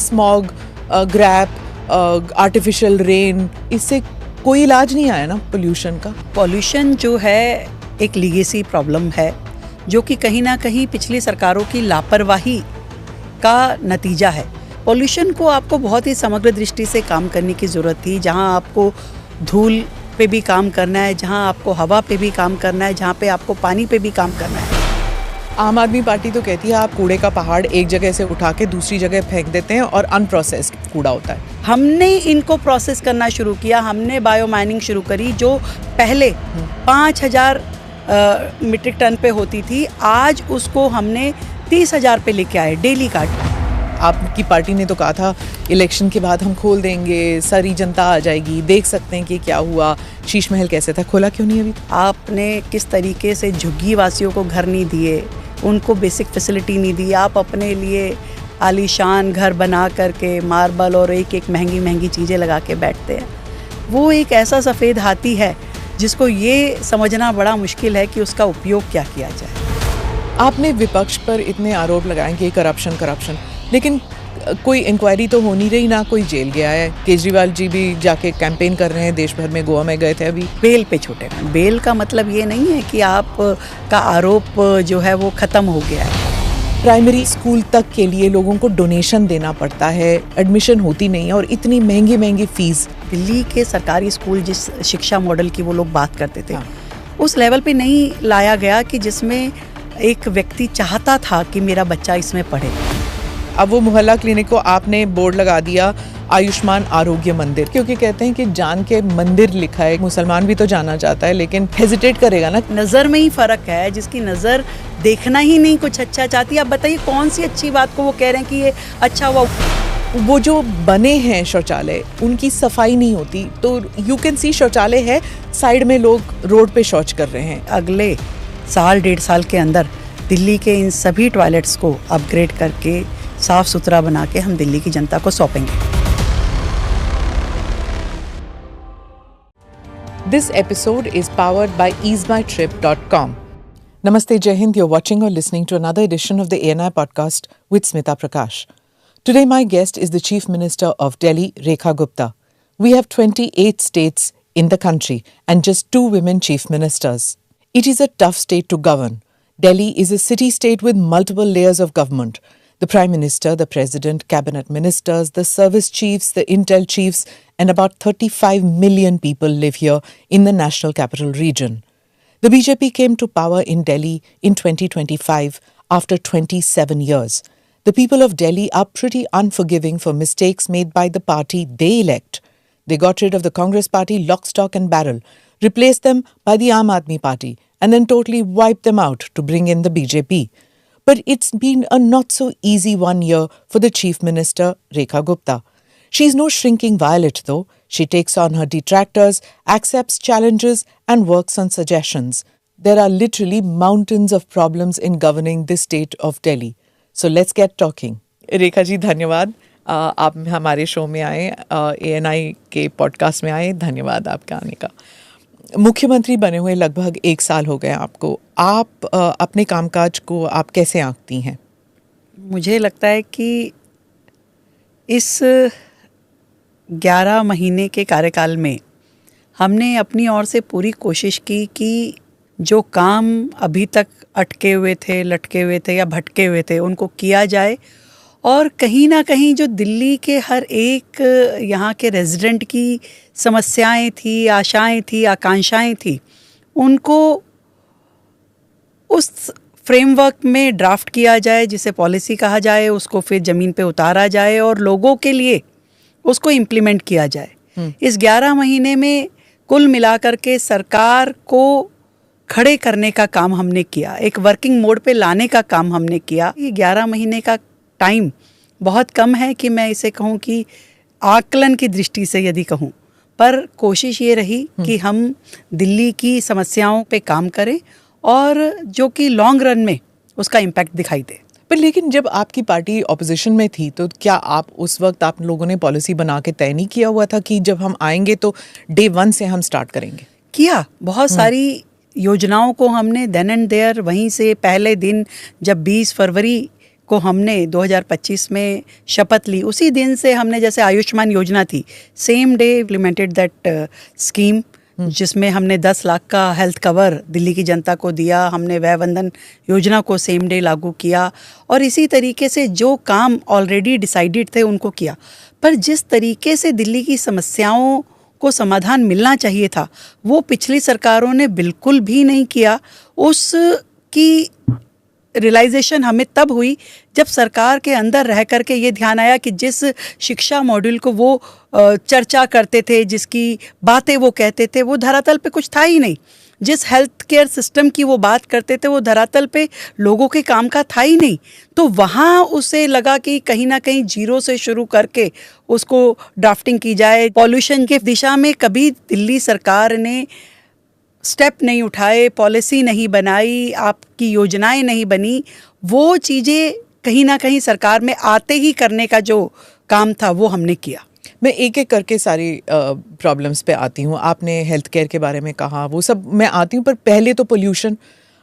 Smog, grab, artificial rain, इससे कोई इलाज नहीं आया ना पोल्यूशन का? पॉल्यूशन जो है एक लीगेसी प्रॉब्लम है, जो कि कहीं ना कहीं पिछली सरकारों की लापरवाही का नतीजा है। पॉल्यूशन को आपको बहुत ही समग्र दृष्टि से काम करने की ज़रूरत थी। जहां आपको धूल पे भी काम करना है, जहां आपको हवा पे भी काम करना है, जहां पे आपको पानी पे भी काम करना है। आम आदमी पार्टी तो कहती है आप कूड़े का पहाड़ एक जगह से उठा के दूसरी जगह फेंक देते हैं और अनप्रोसेस्ड कूड़ा होता है। हमने इनको प्रोसेस करना शुरू किया, हमने बायो माइनिंग शुरू करी, जो पहले 5,000 मीट्रिक टन पे होती थी, आज उसको हमने 30,000 पे लेके आए डेली का। आपकी पार्टी ने तो कहा था इलेक्शन के बाद हम खोल देंगे, सारी जनता आ जाएगी, देख सकते हैं कि क्या हुआ, शीश महल कैसे था, खोला क्यों नहीं अभी? आपने किस तरीके से झुग्गी वासियों को घर नहीं दिए, उनको बेसिक फैसिलिटी नहीं दी। आप अपने लिए आलीशान घर बना करके मार्बल और एक एक महंगी महंगी चीज़ें लगा के बैठते हैं। वो एक ऐसा सफ़ेद हाथी है जिसको ये समझना बड़ा मुश्किल है कि उसका उपयोग क्या किया जाए। आपने विपक्ष पर इतने आरोप लगाए कि करप्शन, लेकिन कोई इंक्वायरी तो हो नहीं रही, ना कोई जेल गया है। केजरीवाल जी भी जाके कैंपेन कर रहे हैं देश भर में, गोवा में गए थे अभी। बेल पे छूटे। बेल का मतलब ये नहीं है कि आप का आरोप जो है वो ख़त्म हो गया है। प्राइमरी स्कूल तक के लिए लोगों को डोनेशन देना पड़ता है, एडमिशन होती नहीं है और इतनी महंगी महंगी फीस। दिल्ली के सरकारी स्कूल जिस शिक्षा मॉडल की वो लोग बात करते थे, उस लेवल पे नहीं लाया गया कि जिसमें एक व्यक्ति चाहता था कि मेरा बच्चा इसमें पढ़े। अब वो मोहल्ला क्लिनिक को आपने बोर्ड लगा दिया आयुष्मान आरोग्य मंदिर, क्योंकि कहते हैं कि जान के मंदिर लिखा है। मुसलमान भी तो जाना चाहता है लेकिन हेजिटेट करेगा ना। नज़र में ही फ़र्क है, जिसकी नज़र देखना ही नहीं कुछ अच्छा चाहती। आप बताइए कौन सी अच्छी बात को वो कह रहे हैं कि ये अच्छा हुआ। वो जो बने हैं शौचालय, उनकी सफाई नहीं होती, तो यू कैन सी शौचालय है, साइड में लोग रोड पे शौच कर रहे हैं। अगले साल 1.5 साल के अंदर दिल्ली के इन सभी टॉयलेट्स को अपग्रेड करके साफ सुथरा बना के हम दिल्ली की जनता को सौंपेंगे। This episode is powered by easemytrip.com. Namaste, Jai Hind. You're watching or listening to another edition of the ANI podcast with Smita Prakash. Today my guest is the Chief Minister of Delhi, Rekha Gupta. We have 28 states in the country and just 2 women chief ministers. It is a tough state to govern. Delhi is a city-state with multiple layers of government. The Prime Minister, the President, Cabinet Ministers, the Service Chiefs, the Intel Chiefs, and about 35 million people live here in the National Capital Region. The BJP came to power in Delhi in 2025 after 27 years. The people of Delhi are pretty unforgiving for mistakes made by the party they elect. They got rid of the Congress party lock, stock and barrel, replaced them by the Aam Aadmi party, and then totally wiped them out to bring in the BJP. But it's been a not-so-easy 1 year for the Chief Minister, Rekha Gupta. She's no shrinking violet, though. She takes on her detractors, accepts challenges, and works on suggestions. There are literally mountains of problems in governing this state of Delhi. So let's get talking. Rekha ji, धन्यवाद. आप हमारे show में आए, ANI के podcast में आए. धन्यवाद आपका आने का. मुख्यमंत्री बने हुए लगभग 1 साल हो गए आपको. आप अपने कामकाज को आप कैसे आंकती हैं? मुझे लगता है कि इस 11 महीने के कार्यकाल में हमने अपनी ओर से पूरी कोशिश की कि जो काम अभी तक अटके हुए थे, लटके हुए थे या भटके हुए थे, उनको किया जाए। और कहीं ना कहीं जो दिल्ली के हर एक यहाँ के रेजिडेंट की समस्याएं थी, आशाएं थी, आकांक्षाएं थी, उनको उस फ्रेमवर्क में ड्राफ्ट किया जाए, जिसे पॉलिसी कहा जाए, उसको फिर ज़मीन पे उतारा जाए और लोगों के लिए उसको इम्प्लीमेंट किया जाए। इस 11 महीने में कुल मिलाकर के सरकार को खड़े करने का काम हमने किया, एक वर्किंग मोड पे लाने का काम हमने किया। ये 11 महीने का टाइम बहुत कम है कि मैं इसे कहूँ कि आकलन की दृष्टि से यदि कहूँ, पर कोशिश ये रही कि हम दिल्ली की समस्याओं पे काम करें और जो कि लॉन्ग रन में उसका इम्पैक्ट दिखाई दे। पर लेकिन जब आपकी पार्टी ऑपोजिशन में थी तो क्या आप उस वक्त आप लोगों ने पॉलिसी बना के तय नहीं किया हुआ था कि जब हम आएंगे तो डे 1 से हम स्टार्ट करेंगे? किया, बहुत सारी योजनाओं को हमने देन एंड देयर वहीं से पहले दिन जब 20 फरवरी को हमने 2025 में शपथ ली, उसी दिन से हमने, जैसे आयुष्मान योजना थी, same day implemented that scheme, जिसमें हमने 10 लाख का हेल्थ कवर दिल्ली की जनता को दिया। हमने वय वंदन योजना को सेम डे लागू किया और इसी तरीके से जो काम ऑलरेडी डिसाइडेड थे उनको किया। पर जिस तरीके से दिल्ली की समस्याओं को समाधान मिलना चाहिए था वो पिछली सरकारों ने बिल्कुल भी नहीं किया। उसकी रियलाइजेशन हमें तब हुई जब सरकार के अंदर रह कर के ये ध्यान आया कि जिस शिक्षा मॉड्यूल को वो चर्चा करते थे, जिसकी बातें वो कहते थे, वो धरातल पे कुछ था ही नहीं। जिस हेल्थ केयर सिस्टम की वो बात करते थे वो धरातल पे लोगों के काम का था ही नहीं। तो वहाँ उसे लगा कि कहीं ना कहीं जीरो से शुरू करके उसको ड्राफ्टिंग की जाए। पॉल्यूशन के दिशा में कभी दिल्ली सरकार ने स्टेप नहीं उठाए, पॉलिसी नहीं बनाई, आपकी योजनाएं नहीं बनी। वो चीज़ें कहीं ना कहीं सरकार में आते ही करने का जो काम था वो हमने किया। मैं एक एक करके सारी प्रॉब्लम्स पे आती हूँ। आपने हेल्थ केयर के बारे में कहा, वो सब मैं आती हूँ, पर पहले तो पोल्यूशन,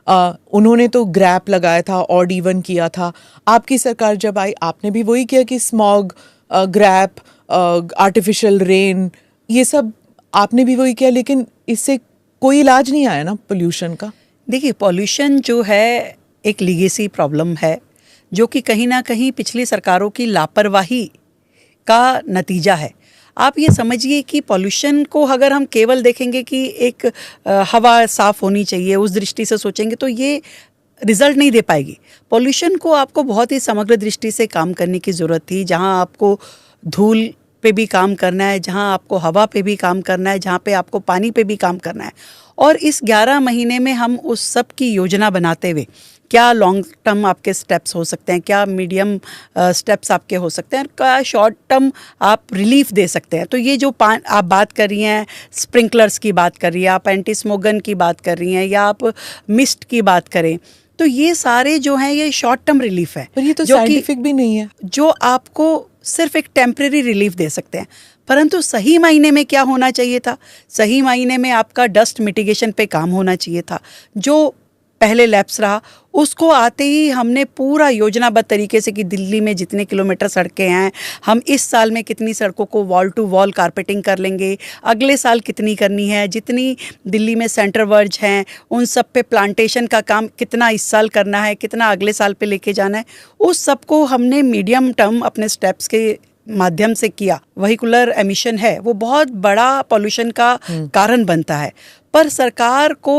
उन्होंने तो ग्रैप लगाया था, ऑड इवन किया था। आपकी सरकार जब आई आपने भी वही किया कि स्मॉग, ग्रैप, आर्टिफिशियल रेन, ये सब आपने भी वही किया, लेकिन इससे कोई इलाज नहीं आया ना पोल्यूशन का। देखिए, पॉल्यूशन जो है एक लीगेसी प्रॉब्लम है जो कि कहीं ना कहीं पिछली सरकारों की लापरवाही का नतीजा है। आप ये समझिए कि पॉल्यूशन को अगर हम केवल देखेंगे कि एक हवा साफ़ होनी चाहिए, उस दृष्टि से सोचेंगे तो ये रिजल्ट नहीं दे पाएगी। पॉल्यूशन को आपको बहुत ही समग्र दृष्टि से काम करने की ज़रूरत थी, जहाँ आपको धूल पे भी काम करना है, जहाँ आपको हवा पे भी काम करना है, जहाँ पे आपको पानी पे भी काम करना है। और इस 11 महीने में हम उस सब की योजना बनाते हुए क्या लॉन्ग टर्म आपके स्टेप्स हो सकते हैं, क्या मीडियम स्टेप्स आपके हो सकते हैं, क्या शॉर्ट टर्म आप रिलीफ दे सकते हैं। तो ये जो आप बात कर रही हैं, स्प्रिंकलर्स की बात कर रही हैं, आप एंटी स्मोगन की बात कर रही हैं, या आप मिस्ट की बात करें, तो ये सारे जो हैं ये शॉर्ट टर्म रिलीफ है। पर ये तो साइंटिफिक भी नहीं है, जो आपको सिर्फ एक टेम्परेरी रिलीफ दे सकते हैं। परंतु सही मायने में क्या होना चाहिए था? सही मायने में आपका डस्ट मिटिगेशन पे काम होना चाहिए था। जो पहले लैप्स रहा उसको आते ही हमने पूरा योजनाबद्ध तरीके से कि दिल्ली में जितने किलोमीटर सड़कें हैं, हम इस साल में कितनी सड़कों को वॉल टू वॉल कारपेटिंग कर लेंगे, अगले साल कितनी करनी है, जितनी दिल्ली में सेंटर वर्ज हैं उन सब पे प्लांटेशन का काम कितना इस साल करना है, कितना अगले साल पे लेके जाना है, उस सब को हमने मीडियम टर्म अपने स्टेप्स के माध्यम से किया। व्हीकुलर एमिशन है वो बहुत बड़ा पॉल्यूशन का कारण बनता है, पर सरकार को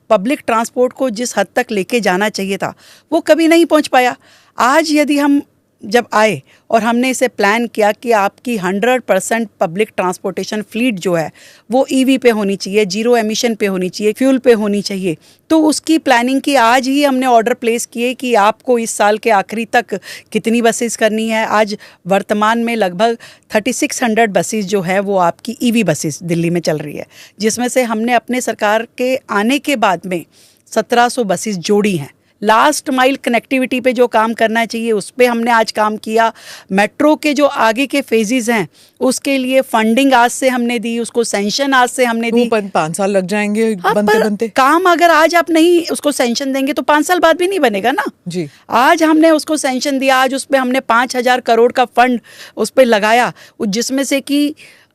पब्लिक ट्रांसपोर्ट को जिस हद तक लेके जाना चाहिए था वो कभी नहीं पहुंच पाया। आज यदि हम जब आए और हमने इसे प्लान किया कि आपकी 100% पब्लिक ट्रांसपोर्टेशन फ्लीट जो है वो ईवी पे होनी चाहिए, जीरो एमिशन पे होनी चाहिए, फ्यूल पे होनी चाहिए, तो उसकी प्लानिंग की आज ही हमने ऑर्डर प्लेस किए कि आपको इस साल के आखिरी तक कितनी बसेस करनी है। आज वर्तमान में लगभग 3600 बसेस जो है वो आपकी ईवी बसेस दिल्ली में चल रही है, जिसमें से हमने अपने सरकार के आने के बाद में 1700 बसेस जोड़ी हैं। लास्ट माइल कनेक्टिविटी पे जो काम करना चाहिए उस पे हमने आज काम किया। मेट्रो के जो आगे के फेजेस हैं उसके लिए फंडिंग आज से हमने दी, उसको सैंक्शन आज से हमने दी। 5 साल लग जाएंगे बनते बनते। काम अगर आज आप नहीं उसको सैंक्शन देंगे तो 5 साल बाद भी नहीं बनेगा ना जी। आज हमने उसको सैंक्शन दिया, आज उस पर हमने 5000 करोड़ का फंड उस पर लगाया, जिसमें से कि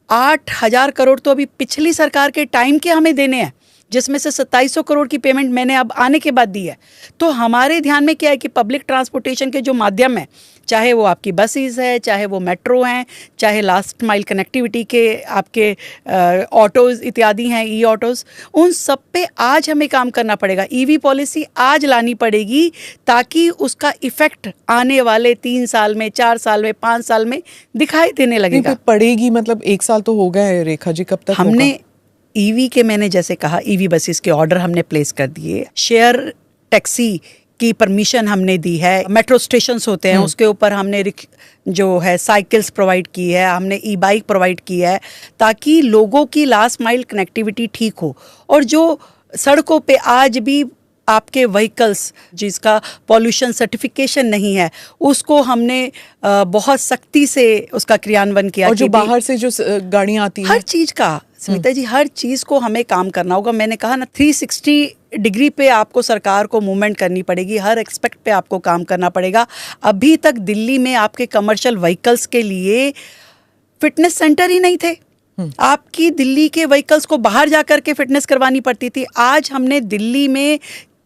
8000 करोड़ तो अभी पिछली सरकार के टाइम के हमें देने हैं, जिसमें से 2700 करोड़ की पेमेंट मैंने अब आने के बाद दी है। तो हमारे ध्यान में क्या है कि पब्लिक ट्रांसपोर्टेशन के जो माध्यम है, चाहे वो आपकी बसेस है, चाहे वो मेट्रो हैं, चाहे लास्ट माइल कनेक्टिविटी के आपके ऑटोज़ इत्यादि हैं, ई ऑटोज़, उन सब पे आज हमें काम करना पड़ेगा। ईवी पॉलिसी आज लानी पड़ेगी ताकि उसका इफेक्ट आने वाले 3 साल में, 4 साल में, 5 साल में दिखाई देने लगेगा। पड़ेगी मतलब 1 साल तो हो गया है रेखा जी, कब तक हमने ईवी के, मैंने जैसे कहा, ईवी बसेस के ऑर्डर हमने प्लेस कर दिए, शेयर टैक्सी की परमिशन हमने दी है, मेट्रो स्टेशंस होते हैं उसके ऊपर हमने जो है साइकिल्स प्रोवाइड की है, हमने ई बाइक प्रोवाइड की है ताकि लोगों की लास्ट माइल कनेक्टिविटी ठीक हो। और जो सड़कों पे आज भी आपके व्हीकल्स जिसका पॉल्यूशन सर्टिफिकेशन नहीं है उसको हमने बहुत सख्ती से उसका क्रियान्वयन किया। और जो बाहर से जो गाड़ियाँ आती हैं, हर चीज़ का स्मिता जी, हर चीज़ को हमें काम करना होगा। मैंने कहा ना 360 डिग्री पे आपको सरकार को मूवमेंट करनी पड़ेगी, हर एक्सपेक्ट पे आपको काम करना पड़ेगा। अभी तक दिल्ली में आपके कमर्शियल व्हीकल्स के लिए फिटनेस सेंटर ही नहीं थे। आपकी दिल्ली के व्हीकल्स को बाहर जाकर के फिटनेस करवानी पड़ती थी। आज हमने दिल्ली में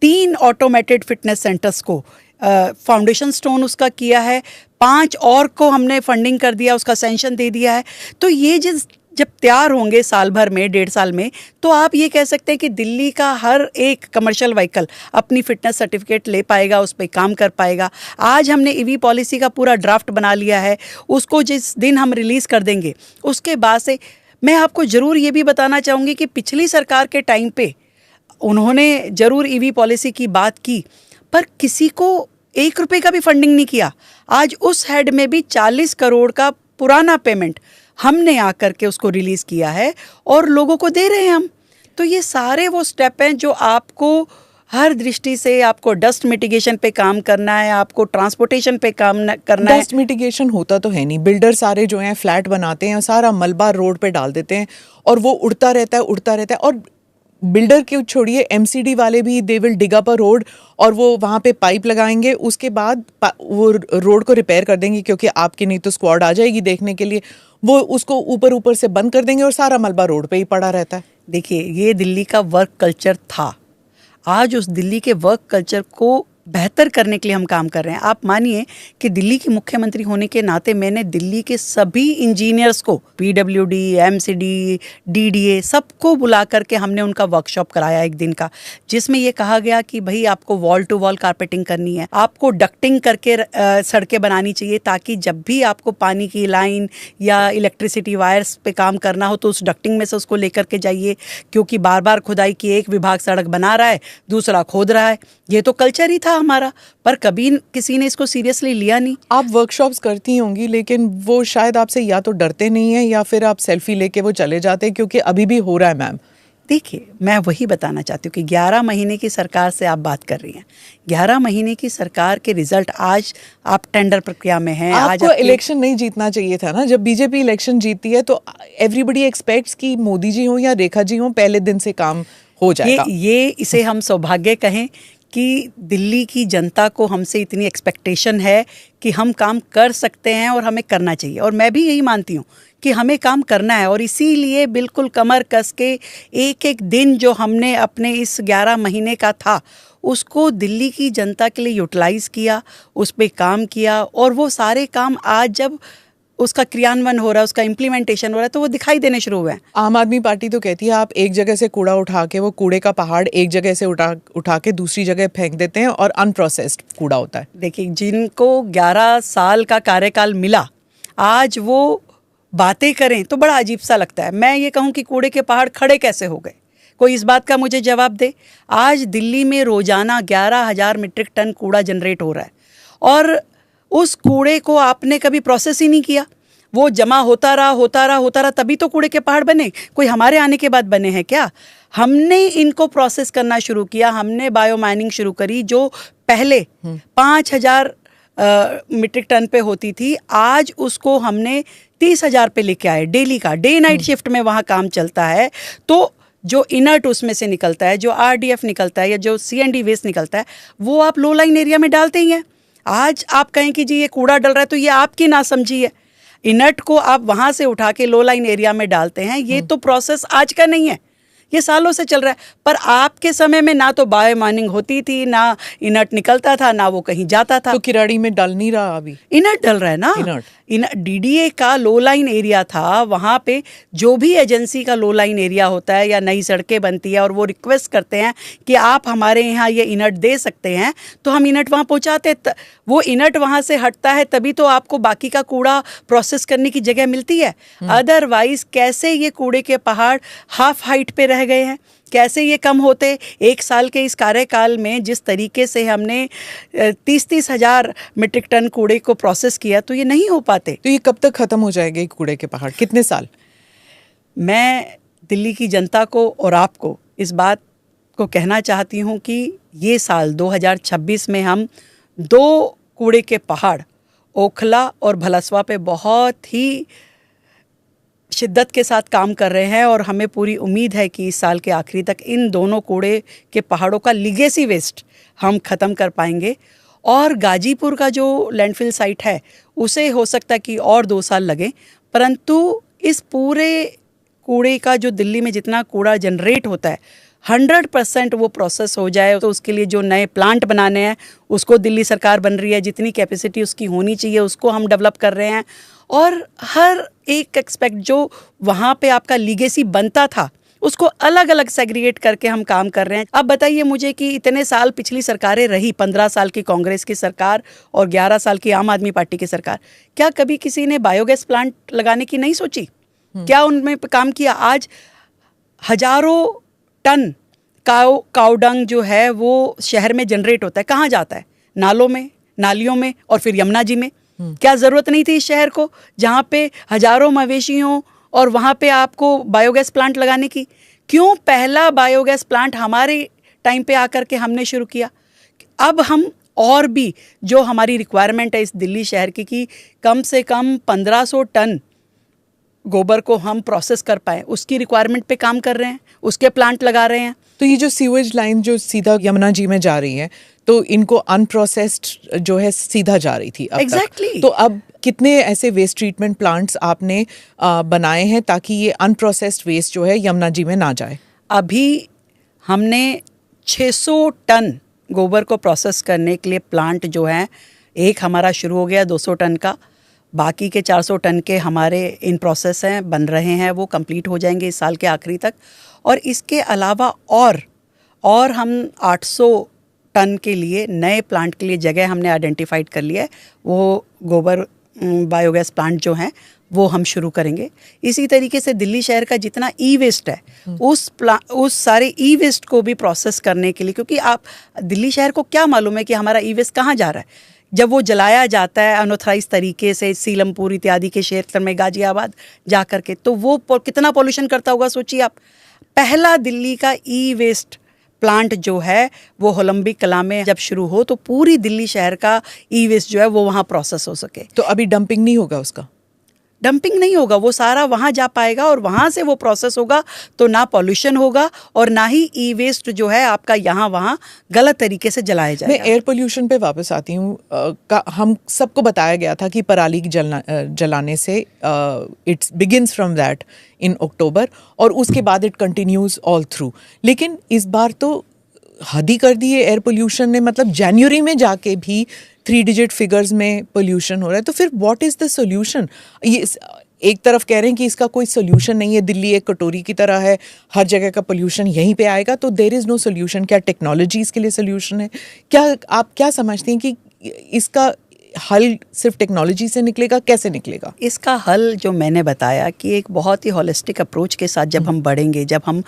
3 ऑटोमेटेड फिटनेस सेंटर्स को फाउंडेशन स्टोन उसका किया है, 5 और को हमने फंडिंग कर दिया, उसका सैंक्शन दे दिया है। तो ये जब तैयार होंगे साल भर में, 1.5 साल में, तो आप ये कह सकते हैं कि दिल्ली का हर एक कमर्शियल व्हीकल अपनी फिटनेस सर्टिफिकेट ले पाएगा, उस पर काम कर पाएगा। आज हमने ईवी पॉलिसी का पूरा ड्राफ्ट बना लिया है, उसको जिस दिन हम रिलीज़ कर देंगे उसके बाद से मैं आपको ज़रूर ये भी बताना चाहूँगी कि पिछली सरकार के टाइम पे उन्होंने ज़रूर ईवी पॉलिसी की बात की, पर किसी को 1 रुपये का भी फंडिंग नहीं किया। आज उस हेड में भी 40 करोड़ का पुराना पेमेंट हमने आकर के उसको रिलीज़ किया है और लोगों को दे रहे हैं हम। तो ये सारे वो स्टेप हैं जो आपको हर दृष्टि से, आपको डस्ट मिटिगेशन पे काम करना है, आपको ट्रांसपोर्टेशन पे काम करना है। डस्ट मिटिगेशन होता तो है नहीं, बिल्डर सारे जो हैं फ्लैट बनाते हैं, सारा मलबा रोड पे डाल देते हैं और वो उड़ता रहता है। और बिल्डर के छोड़िए, एमसीडी वाले भी they will dig up a road और वो वहाँ पे पाइप लगाएंगे, उसके बाद वो रोड को रिपेयर कर देंगे, क्योंकि आपकी नहीं तो स्क्वाड आ जाएगी देखने के लिए, वो उसको ऊपर से बंद कर देंगे और सारा मलबा रोड पे ही पड़ा रहता है। देखिए, ये दिल्ली का वर्क कल्चर था। आज उस दिल्ली के वर्क कल्चर को बेहतर करने के लिए हम काम कर रहे हैं। आप मानिए कि दिल्ली की मुख्यमंत्री होने के नाते मैंने दिल्ली के सभी इंजीनियर्स को, पीडब्ल्यूडी, एमसीडी, डीडीए, सबको बुला करके हमने उनका वर्कशॉप कराया 1 दिन का, जिसमें ये कहा गया कि भाई आपको वॉल टू वॉल कारपेटिंग करनी है, आपको डक्टिंग करके सड़कें बनानी चाहिए, ताकि जब भी आपको पानी की लाइन या इलेक्ट्रिसिटी वायर्स पे काम करना हो तो उस डक्टिंग में से उसको लेकर के जाइए, क्योंकि बार बार खुदाई की, एक विभाग सड़क बना रहा है, दूसरा खोद रहा है। ये तो कल्चर ही था हमारा, पर कभी किसी ने इसको सीरियसली लिया नहीं। आप वर्कशॉप्स करती होंगी, लेकिन वो शायद आपसे या तो डरते नहीं है या फिर आप सेल्फी लेके वो चले जाते हैं, क्योंकि अभी भी हो रहा है मैम। देखिए, मैं वही बताना चाहती हूँ कि 11 महीने की सरकार से आप बात कर रही हैं। 11 महीने की सरकार के रिजल्ट, आज आप टेंडर प्रक्रिया में हैं। आपको इलेक्शन नहीं जीतना चाहिए था ना। जब बीजेपी इलेक्शन जीती है तो एवरीबडी एक्सपेक्ट्स कि मोदी जी हो या रेखा जी हो, पहले दिन से काम हो जाएगा। ये इसे हम सौभाग्य कहें कि दिल्ली की जनता को हमसे इतनी एक्सपेक्टेशन है कि हम काम कर सकते हैं और हमें करना चाहिए, और मैं भी यही मानती हूँ कि हमें काम करना है। और इसीलिए बिल्कुल कमर कस के एक एक दिन जो हमने अपने इस 11 महीने का था उसको दिल्ली की जनता के लिए यूटिलाइज़ किया, उस पर काम किया, और वो सारे काम आज जब उसका क्रियान्वयन हो रहा है, उसका इम्प्लीमेंटेशन हो रहा है, तो वो दिखाई देने शुरू हुए हैं। आम आदमी पार्टी तो कहती है आप एक जगह से कूड़ा उठा के, वो कूड़े का पहाड़ एक जगह से उठा के दूसरी जगह फेंक देते हैं और अनप्रोसेस्ड कूड़ा होता है। देखिए, जिनको 11 साल का कार्यकाल मिला, आज वो बातें करें तो बड़ा अजीब सा लगता है। मैं ये कहूँ कि कूड़े के पहाड़ खड़े कैसे हो गए, कोई इस बात का मुझे जवाब दे। आज दिल्ली में रोजाना 11,000 मीट्रिक टन कूड़ा जनरेट हो रहा है, और उस कूड़े को आपने कभी प्रोसेस ही नहीं किया। वो जमा होता रहा, तभी तो कूड़े के पहाड़ बने। कोई हमारे आने के बाद बने हैं क्या? हमने इनको प्रोसेस करना शुरू किया, हमने बायो माइनिंग शुरू करी, जो पहले 5,000 मीट्रिक टन पे होती थी, आज उसको हमने 30,000 पे लेके आए। डेली का, डे नाइट शिफ्ट में वहाँ काम चलता है। तो जो इनर्ट उसमें से निकलता है, जो आरडीएफ निकलता है या जो सीएनडी वेस्ट निकलता है, वो आप लो लाइन एरिया में डालते ही हैं। आज आप कहें कि जी ये कूड़ा डल रहा है, तो ये आपकी नासमझी है। इनर्ट को आप वहाँ से उठा के लो लाइन एरिया में डालते हैं, ये तो प्रोसेस आज का नहीं है, ये सालों से चल रहा है। पर आपके समय में ना तो बायो माइनिंग होती थी, ना इनर्ट निकलता था, ना वो कहीं जाता था। तो किराड़ी में डल नहीं रहा अभी, इनर्ट डल रहा है ना। डीडीए का लो लाइन एरिया था, वहाँ पे जो भी एजेंसी का लो लाइन एरिया होता है या नई सड़कें बनती है और वो रिक्वेस्ट करते हैं कि आप हमारे यहाँ ये इनर्ट दे सकते हैं, तो हम इनर्ट वहाँ पहुँचाते। वो इनर्ट वहाँ से हटता है तभी तो आपको बाकी का कूड़ा प्रोसेस करने की जगह मिलती है। अदरवाइज कैसे ये कूड़े के पहाड़ हाफ हाइट पे रह गए हैं, कैसे ये कम होते? 1 साल के इस कार्यकाल में जिस तरीके से हमने 30-30 हज़ार मीट्रिक टन कूड़े को प्रोसेस किया, तो ये नहीं हो पाते। तो ये कब तक खत्म हो जाएंगे कूड़े के पहाड़, कितने साल? मैं दिल्ली की जनता को और आपको इस बात को कहना चाहती हूँ कि ये साल 2026 में हम 2 कूड़े के पहाड़, ओखला और भलसवा पे बहुत ही शिद्दत के साथ काम कर रहे हैं और हमें पूरी उम्मीद है कि इस साल के आखिरी तक इन दोनों कूड़े के पहाड़ों का लीगेसी वेस्ट हम ख़त्म कर पाएंगे। और गाजीपुर का जो लैंडफिल साइट है उसे हो सकता है कि और 2 साल लगे, परंतु इस पूरे कूड़े का जो दिल्ली में जितना कूड़ा जनरेट होता है 100% वो प्रोसेस हो जाए। तो उसके लिए जो नए प्लांट बनाने हैं उसको दिल्ली सरकार बन रही है, जितनी कैपेसिटी उसकी होनी चाहिए उसको हम डेवलप कर रहे हैं। और हर एक एक्सपेक्ट जो वहाँ पे आपका लीगेसी बनता था उसको अलग अलग सेग्रीगेट करके हम काम कर रहे हैं। अब बताइए मुझे कि इतने साल पिछली सरकारें रही, 15 साल की कांग्रेस की सरकार और 11 साल की आम आदमी पार्टी की सरकार, क्या कभी किसी ने बायोगैस प्लांट लगाने की नहीं सोची? क्या उनमें काम किया? आज हजारों टन काउडंग जो है वो शहर में जनरेट होता है, कहाँ जाता है? नालों में, नालियों में और फिर यमुना जी में। क्या ज़रूरत नहीं थी इस शहर को जहाँ पे हजारों मवेशियों और वहाँ पे आपको बायोगैस प्लांट लगाने की? क्यों पहला बायोगैस प्लांट हमारे टाइम पे आकर के हमने शुरू किया? अब हम और भी जो हमारी रिक्वायरमेंट है इस दिल्ली शहर की कि कम से कम 1500 टन गोबर को हम प्रोसेस कर पाए, उसकी रिक्वायरमेंट पे काम कर रहे हैं, उसके प्लांट लगा रहे हैं। तो ये जो सीवेज लाइन जो सीधा यमुना जी में जा रही है, तो इनको अनप्रोसेस्ड जो है सीधा जा रही थी अब Exactly. तक। तो अब कितने ऐसे वेस्ट ट्रीटमेंट प्लांट्स आपने बनाए हैं ताकि ये अनप्रोसेस्ड वेस्ट जो है यमुना जी में ना जाए? अभी हमने 600 टन गोबर को प्रोसेस करने के लिए प्लांट जो है, एक हमारा शुरू हो गया 200 टन का, बाकी के 400 टन के हमारे इन प्रोसेस हैं, बन रहे हैं, वो कंप्लीट हो जाएंगे इस साल के आखिरी तक। और इसके अलावा और हम 800 टन के लिए नए प्लांट के लिए जगह हमने आइडेंटिफाइड कर लिया है। वो गोबर बायोगैस प्लांट जो हैं वो हम शुरू करेंगे। इसी तरीके से दिल्ली शहर का जितना ई वेस्ट है उस सारे ई वेस्ट को भी प्रोसेस करने के लिए, क्योंकि आप दिल्ली शहर को क्या मालूम है कि हमारा ई वेस्ट कहाँ जा रहा है? जब वो जलाया जाता है अनऑथराइज तरीके से सीलमपुर इत्यादि के क्षेत्र में, गाजियाबाद जा कर के, तो वो कितना पोल्यूशन करता होगा सोचिए आप। पहला दिल्ली का ई वेस्ट प्लांट जो है वो ओलंपिक कला में जब शुरू हो तो पूरी दिल्ली शहर का ई वेस्ट जो है वो वहाँ प्रोसेस हो सके। तो अभी डंपिंग नहीं होगा उसका? डंपिंग नहीं होगा, वो सारा वहाँ जा पाएगा और वहाँ से वो प्रोसेस होगा, तो ना पॉल्यूशन होगा और ना ही ई वेस्ट जो है आपका यहाँ वहाँ गलत तरीके से जलाया जाएगा। मैं एयर पोल्यूशन पे वापस आती हूँ। हम सबको बताया गया था कि पराली जलाने से it's begins from that in October और उसके बाद इट कंटिन्यूज ऑल थ्रू। लेकिन इस बार तो हद ही कर दी है एयर पोल्यूशन ने, मतलब जनवरी में जाके भी 3 डिजिट फिगर्स में पोल्यूशन हो रहा है। तो फिर व्हाट इज द सोल्यूशन? ये एक तरफ कह रहे हैं कि इसका कोई सोल्यूशन नहीं है, दिल्ली एक कटोरी की तरह है, हर जगह का पोल्यूशन यहीं पे आएगा, तो देयर इज नो सोल्यूशन। क्या टेक्नोलॉजी इसके लिए सोल्यूशन है? क्या आप क्या समझती हैं कि इसका हल सिर्फ टेक्नोलॉजी से निकलेगा? कैसे निकलेगा इसका हल? जो मैंने बताया कि एक बहुत ही होलिस्टिक अप्रोच के साथ जब हम बढ़ेंगे, जब हम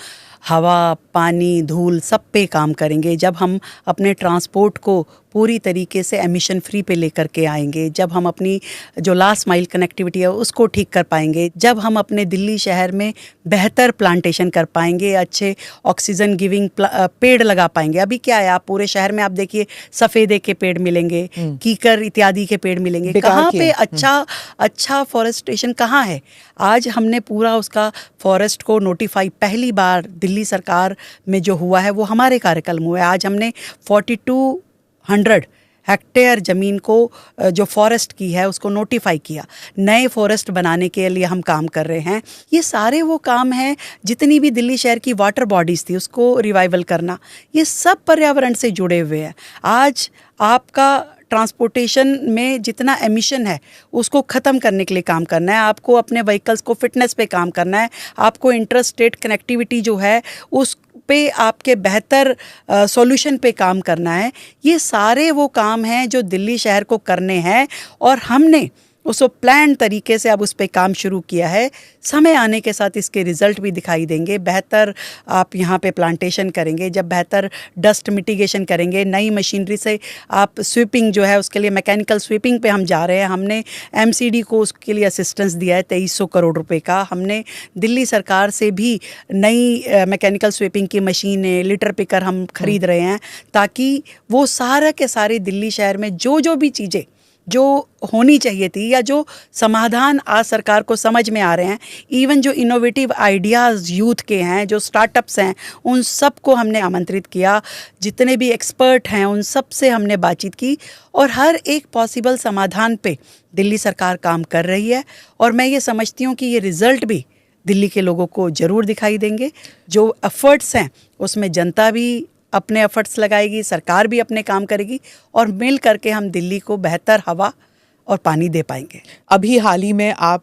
हवा, पानी, धूल सब पे काम करेंगे, जब हम अपने ट्रांसपोर्ट को पूरी तरीके से एमिशन फ्री पे लेकर के आएंगे, जब हम अपनी जो लास्ट माइल कनेक्टिविटी है उसको ठीक कर पाएंगे, जब हम अपने दिल्ली शहर में बेहतर प्लांटेशन कर पाएंगे, अच्छे ऑक्सीजन गिविंग पेड़ लगा पाएंगे। अभी क्या है, आप पूरे शहर में आप देखिए सफ़ेदे के पेड़ मिलेंगे, कीकर इत्यादि के पेड़ मिलेंगे, कहाँ पे अच्छा फॉरेस्टेशन कहाँ है? आज हमने पूरा उसका फॉरेस्ट को नोटिफाई पहली बार दिल्ली सरकार में जो हुआ है वो हमारे कार्यकाल में हुआ है। आज हमने 4200 हेक्टेयर ज़मीन को जो फॉरेस्ट की है उसको नोटिफाई किया। नए फॉरेस्ट बनाने के लिए हम काम कर रहे हैं। ये सारे वो काम हैं, जितनी भी दिल्ली शहर की वाटर बॉडीज़ थी उसको रिवाइवल करना, ये सब पर्यावरण से जुड़े हुए हैं। आज आपका ट्रांसपोर्टेशन में जितना एमिशन है उसको ख़त्म करने के लिए काम करना है, आपको अपने व्हीकल्स को फिटनेस पे काम करना है, आपको इंटर स्टेट कनेक्टिविटी जो है उस पे आपके बेहतर सॉल्यूशन पे काम करना है। ये सारे वो काम हैं जो दिल्ली शहर को करने हैं और हमने उसको प्लान तरीके से अब उस पर काम शुरू किया है। समय आने के साथ इसके रिज़ल्ट भी दिखाई देंगे। बेहतर आप यहाँ पे प्लांटेशन करेंगे, जब बेहतर डस्ट मिटिगेशन करेंगे, नई मशीनरी से आप स्वीपिंग जो है उसके लिए मैकेनिकल स्वीपिंग पे हम जा रहे हैं। हमने MCD को उसके लिए असिस्टेंस दिया है 2300 करोड़ रुपए का। हमने दिल्ली सरकार से भी नई मैकेनिकल स्वीपिंग की मशीनें, लिटर पिकर हम खरीद रहे हैं, ताकि वो सारा के सारे दिल्ली शहर में जो भी चीज़ें जो होनी चाहिए थी या जो समाधान आज सरकार को समझ में आ रहे हैं, इवन जो इनोवेटिव आइडियाज़ यूथ के हैं, जो स्टार्टअप्स हैं, उन सब को हमने आमंत्रित किया। जितने भी एक्सपर्ट हैं उन सब से हमने बातचीत की और हर एक पॉसिबल समाधान पे दिल्ली सरकार काम कर रही है। और मैं ये समझती हूँ कि ये रिज़ल्ट भी दिल्ली के लोगों को ज़रूर दिखाई देंगे। जो एफ़र्ट्स हैं उसमें जनता भी अपने एफर्ट्स लगाएगी, सरकार भी अपने काम करेगी और मिल करके हम दिल्ली को बेहतर हवा और पानी दे पाएंगे। अभी हाल ही में आप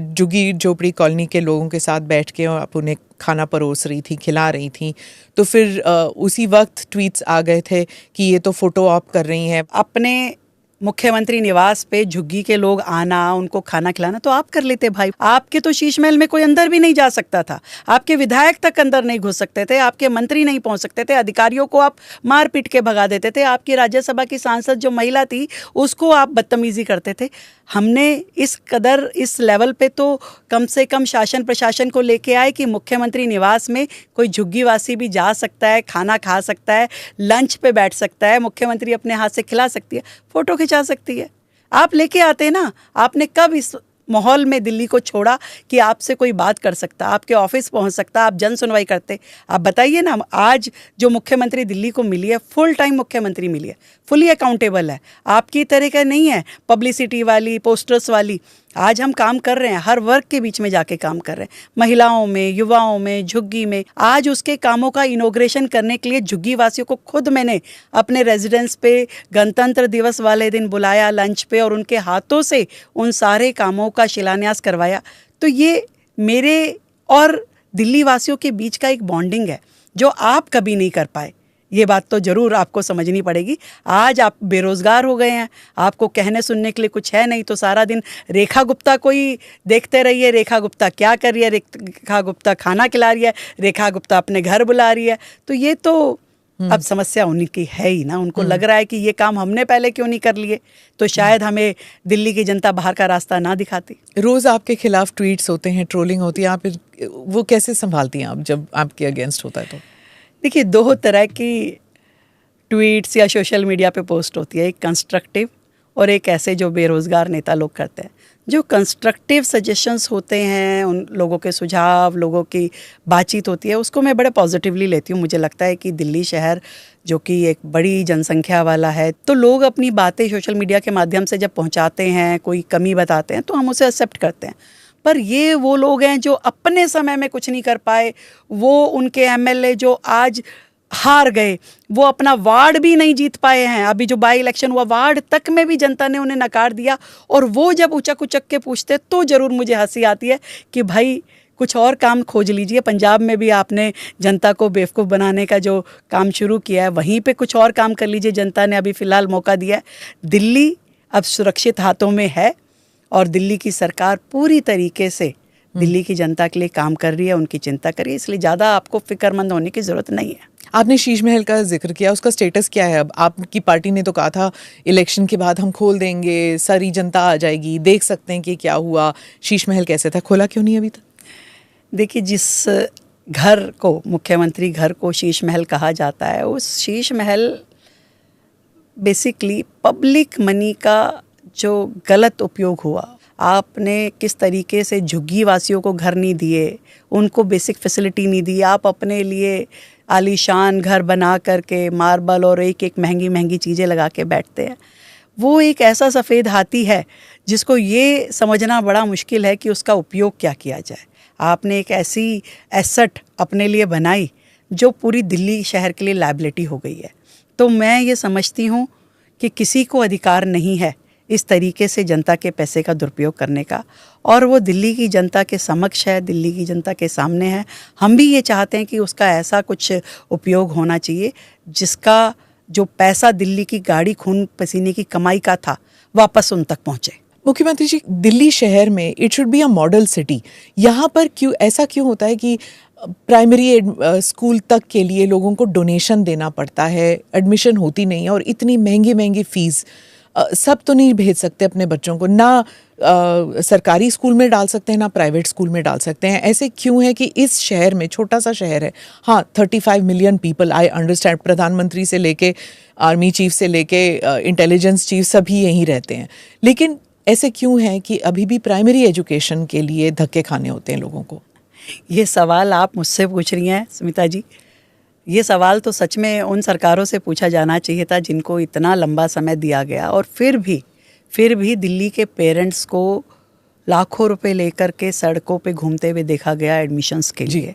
झुग्गी झोपड़ी कॉलोनी के लोगों के साथ बैठ के और आप उन्हें खाना परोस रही थी, खिला रही थी, तो फिर उसी वक्त ट्वीट्स आ गए थे कि ये तो फोटो ऑप कर रही हैं। अपने मुख्यमंत्री निवास पे झुग्गी के लोग आना, उनको खाना खिलाना तो आप कर लेते भाई। आपके तो शीश महल में कोई अंदर भी नहीं जा सकता था, आपके विधायक तक अंदर नहीं घुस सकते थे, आपके मंत्री नहीं पहुंच सकते थे, अधिकारियों को आप मार पीट के भगा देते थे, आपकी राज्यसभा की सांसद जो महिला थी उसको आप बदतमीजी करते थे। हमने इस कदर इस लेवल पे तो कम से कम शासन प्रशासन को लेके आए कि मुख्यमंत्री निवास में कोई झुग्गीवासी भी जा सकता है, खाना खा सकता है, लंच पे बैठ सकता है, मुख्यमंत्री अपने हाथ से खिला सकती है, फ़ोटो खिंचा सकती है। आप लेके आते ना, आपने कब इस माहौल में दिल्ली को छोड़ा कि आपसे कोई बात कर सकता, आपके ऑफिस पहुंच सकता, आप जन सुनवाई करते? आप बताइए ना। आज जो मुख्यमंत्री दिल्ली को मिली है, फुल टाइम मुख्यमंत्री मिली है, फुली अकाउंटेबल है, आपकी तरह का नहीं है पब्लिसिटी वाली, पोस्टर्स वाली। आज हम काम कर रहे हैं, हर वर्ग के बीच में जाके काम कर रहे हैं, महिलाओं में, युवाओं में, झुग्गी में। आज उसके कामों का इनॉग्रेशन करने के लिए झुग्गी वासियों को खुद मैंने अपने रेजिडेंस पे गणतंत्र दिवस वाले दिन बुलाया लंच पे और उनके हाथों से उन सारे कामों का शिलान्यास करवाया। तो ये मेरे और दिल्ली वासियों के बीच का एक बॉन्डिंग है जो आप कभी नहीं कर पाए। ये बात तो ज़रूर आपको समझनी पड़ेगी। आज आप बेरोज़गार हो गए हैं, आपको कहने सुनने के लिए कुछ है नहीं, तो सारा दिन रेखा गुप्ता को ही देखते रहिए। रेखा गुप्ता क्या कर रही है, रेखा गुप्ता खाना खिला रही है, रेखा गुप्ता अपने घर बुला रही है। तो ये तो अब समस्या उनकी है ही ना। उनको लग रहा है कि ये काम हमने पहले क्यों नहीं कर लिए, तो शायद हमें दिल्ली की जनता बाहर का रास्ता ना दिखाती। रोज़ आपके खिलाफ ट्वीट्स होते हैं, ट्रोलिंग होती है, आप वो कैसे संभालती हैं आप जब आपके अगेंस्ट होता है तो? देखिए, दो तरह की ट्वीट्स या सोशल मीडिया पे पोस्ट होती है, एक कंस्ट्रक्टिव और एक ऐसे जो बेरोज़गार नेता लोग करते हैं। जो कंस्ट्रक्टिव सजेशंस होते हैं, उन लोगों के सुझाव, लोगों की बातचीत होती है, उसको मैं बड़े पॉजिटिवली लेती हूँ। मुझे लगता है कि दिल्ली शहर जो कि एक बड़ी जनसंख्या वाला है, तो लोग अपनी बातें सोशल मीडिया के माध्यम से जब पहुँचाते हैं, कोई कमी बताते हैं, तो हम उसे एक्सेप्ट करते हैं। पर ये वो लोग हैं जो अपने समय में कुछ नहीं कर पाए, वो उनके एमएलए जो आज हार गए, वो अपना वार्ड भी नहीं जीत पाए हैं। अभी जो बाई इलेक्शन हुआ, वार्ड तक में भी जनता ने उन्हें नकार दिया, और वो जब उचक उचक के पूछते तो ज़रूर मुझे हंसी आती है कि भाई कुछ और काम खोज लीजिए। पंजाब में भी आपने जनता को बेवकूफ़ बनाने का जो काम शुरू किया है, वहीं पे कुछ और काम कर लीजिए। जनता ने अभी फ़िलहाल मौका दिया है। दिल्ली अब सुरक्षित हाथों में है और दिल्ली की सरकार पूरी तरीके से दिल्ली की जनता के लिए काम कर रही है, उनकी चिंता कर रही है, इसलिए ज़्यादा आपको फिक्रमंद होने की ज़रूरत नहीं है। आपने शीश महल का जिक्र किया, उसका स्टेटस क्या है अब? आपकी पार्टी ने तो कहा था इलेक्शन के बाद हम खोल देंगे, सारी जनता आ जाएगी, देख सकते हैं कि क्या हुआ। शीश महल कैसे था, खोला क्यों नहीं अभी तक? देखिए, जिस घर को, मुख्यमंत्री घर को शीश महल कहा जाता है, उस Sheesh Mahal basically public money का जो गलत उपयोग हुआ, आपने किस तरीके से झुग्गी वासियों को घर नहीं दिए, उनको बेसिक फैसिलिटी नहीं दी, आप अपने लिए आलीशान घर बना करके मार्बल और एक एक महंगी महंगी चीज़ें लगा के बैठते हैं। वो एक ऐसा सफ़ेद हाथी है जिसको ये समझना बड़ा मुश्किल है कि उसका उपयोग क्या किया जाए। आपने एक ऐसी एसेट अपने लिए बनाई जो पूरी दिल्ली शहर के लिए लायबिलिटी हो गई है। तो मैं ये समझती हूँ कि किसी को अधिकार नहीं है इस तरीके से जनता के पैसे का दुरुपयोग करने का, और वो दिल्ली की जनता के समक्ष है, दिल्ली की जनता के सामने है। हम भी ये चाहते हैं कि उसका ऐसा कुछ उपयोग होना चाहिए जिसका जो पैसा दिल्ली की गाड़ी खून पसीने की कमाई का था वापस उन तक पहुँचे। मुख्यमंत्री जी, दिल्ली शहर में it should be a model city. यहाँ पर ऐसा क्यों होता है कि प्राइमरी स्कूल तक के लिए लोगों को डोनेशन देना पड़ता है, एडमिशन होती नहीं है और इतनी महंगी महंगी फ़ीस? सब तो नहीं भेज सकते अपने बच्चों को, ना सरकारी स्कूल में डाल सकते हैं ना प्राइवेट स्कूल में डाल सकते हैं। ऐसे क्यों है कि इस शहर में, छोटा सा शहर है, हाँ 35 मिलियन पीपल, आई अंडरस्टैंड, प्रधानमंत्री से लेके आर्मी चीफ से लेके इंटेलिजेंस चीफ सभी यहीं रहते हैं, लेकिन ऐसे क्यों है कि अभी भी प्राइमरी एजुकेशन के लिए धक्के खाने होते हैं लोगों को? ये सवाल आप मुझसे पूछ रही हैं स्मिता जी, ये सवाल तो सच में उन सरकारों से पूछा जाना चाहिए था जिनको इतना लंबा समय दिया गया और फिर भी दिल्ली के पेरेंट्स को लाखों रुपए लेकर के सड़कों पे घूमते हुए देखा गया एडमिशन्स के लिए।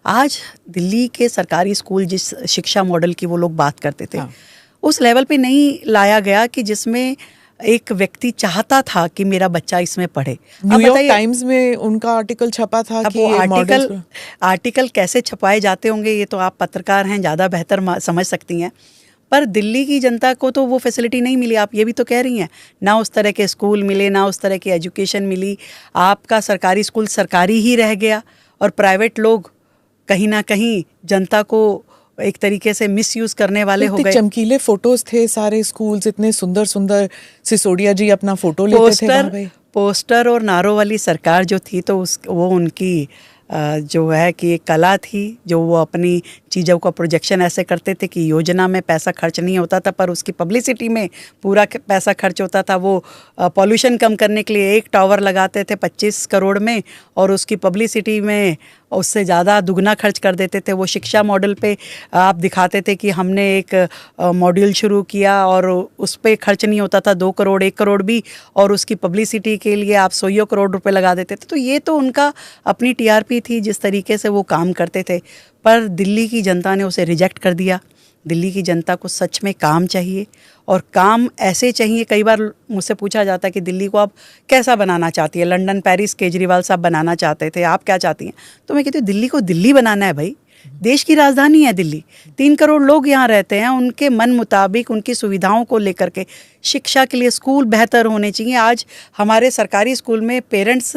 आज दिल्ली के सरकारी स्कूल जिस शिक्षा मॉडल की वो लोग बात करते थे, उस लेवल पे नहीं लाया गया कि जिसमें एक व्यक्ति चाहता था कि मेरा बच्चा इसमें पढ़े। न्यूयॉर्क टाइम्स में उनका आर्टिकल छपा था कि वो आर्टिकल कैसे छपाए जाते होंगे ये तो आप पत्रकार हैं, ज़्यादा बेहतर समझ सकती हैं, पर दिल्ली की जनता को तो वो फैसिलिटी नहीं मिली। आप ये भी तो कह रही हैं, ना उस तरह के स्कूल मिले, ना उस तरह की एजुकेशन मिली। आपका सरकारी स्कूल सरकारी ही रह गया और प्राइवेट लोग कहीं ना कहीं जनता को एक तरीके से मिसयूज करने वाले हो गए। चमकीले फोटोज थे सारे स्कूल्स, इतने सुंदर सुंदर, सिसोदिया जी अपना फोटो लेते थे। पोस्टर और नारों वाली सरकार जो थी तो वो उनकी जो है कि एक कला थी, जो वो अपनी चीज़ों का प्रोजेक्शन ऐसे करते थे कि योजना में पैसा खर्च नहीं होता था पर उसकी पब्लिसिटी में पूरा पैसा खर्च होता था। वो पॉल्यूशन कम करने के लिए एक टावर लगाते थे 25 करोड़ में और उसकी पब्लिसिटी में उससे ज़्यादा दुगना खर्च कर देते थे। वो शिक्षा मॉडल पे आप दिखाते थे कि हमने एक मॉड्यूल शुरू किया और उस पर खर्च नहीं होता था 2 करोड़ 1 करोड़ भी, और उसकी पब्लिसिटी के लिए आप 100 करोड़ रुपए लगा देते थे। तो ये तो उनका अपनी टीआरपी थी जिस तरीके से वो काम करते थे, पर दिल्ली की जनता ने उसे रिजेक्ट कर दिया। दिल्ली की जनता को सच में काम चाहिए और काम ऐसे चाहिए। कई बार मुझसे पूछा जाता है कि दिल्ली को आप कैसा बनाना चाहती है, लंदन पेरिस केजरीवाल साहब बनाना चाहते थे, आप क्या चाहती हैं? तो मैं कहती हूँ दिल्ली को दिल्ली बनाना है भाई, देश की राजधानी है दिल्ली, 3 करोड़ लोग यहाँ रहते हैं, उनके मन मुताबिक उनकी सुविधाओं को लेकर के शिक्षा के लिए स्कूल बेहतर होने चाहिए। आज हमारे सरकारी स्कूल में पेरेंट्स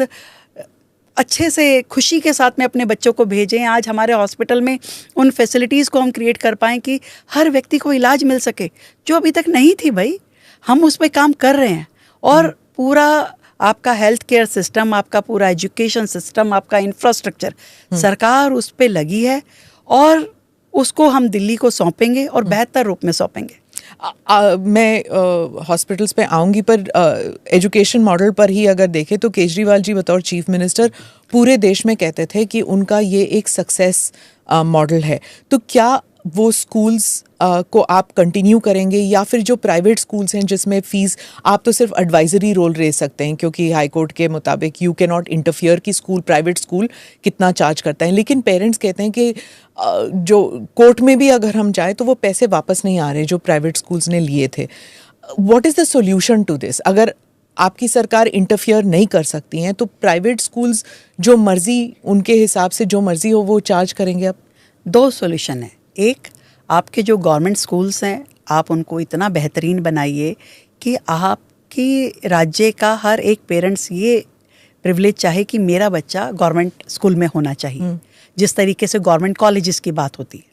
अच्छे से खुशी के साथ में अपने बच्चों को भेजें। आज हमारे हॉस्पिटल में उन फैसिलिटीज़ को हम क्रिएट कर पाएँ कि हर व्यक्ति को इलाज मिल सके, जो अभी तक नहीं थी भाई। हम उस पर काम कर रहे हैं और पूरा आपका हेल्थ केयर सिस्टम, आपका पूरा एजुकेशन सिस्टम, आपका इंफ्रास्ट्रक्चर, सरकार उस पर लगी है और उसको हम दिल्ली को सौंपेंगे और बेहतर रूप में सौंपेंगे। मैं हॉस्पिटल्स पे आऊँगी, पर एजुकेशन मॉडल पर ही अगर देखें तो केजरीवाल जी बतौर चीफ मिनिस्टर पूरे देश में कहते थे कि उनका ये एक सक्सेस मॉडल है। तो क्या वो स्कूल्स को आप कंटिन्यू करेंगे या फिर जो प्राइवेट स्कूल्स हैं जिसमें फ़ीस, आप तो सिर्फ एडवाइजरी रोल ले सकते हैं क्योंकि हाई कोर्ट के मुताबिक यू कैन नॉट इंटरफियर कि स्कूल, प्राइवेट स्कूल कितना चार्ज करता है, लेकिन पेरेंट्स कहते हैं कि जो कोर्ट में भी अगर हम जाए तो वो पैसे वापस नहीं आ रहे जो प्राइवेट स्कूल्स ने लिए थे। What is the solution to this? अगर आपकी सरकार इंटरफियर नहीं कर सकती हैं तो प्राइवेट स्कूल्स जो मर्जी, उनके हिसाब से जो मर्जी हो वो चार्ज करेंगे। अब 2 सॉल्यूशन है। एक, आपके जो गवर्नमेंट स्कूल्स हैं आप उनको इतना बेहतरीन बनाइए कि आपकी राज्य का हर एक पेरेंट्स ये प्रिविलेज चाहे कि मेरा बच्चा गवर्नमेंट स्कूल में होना चाहिए, जिस तरीके से गवर्नमेंट कॉलेजेस की बात होती है।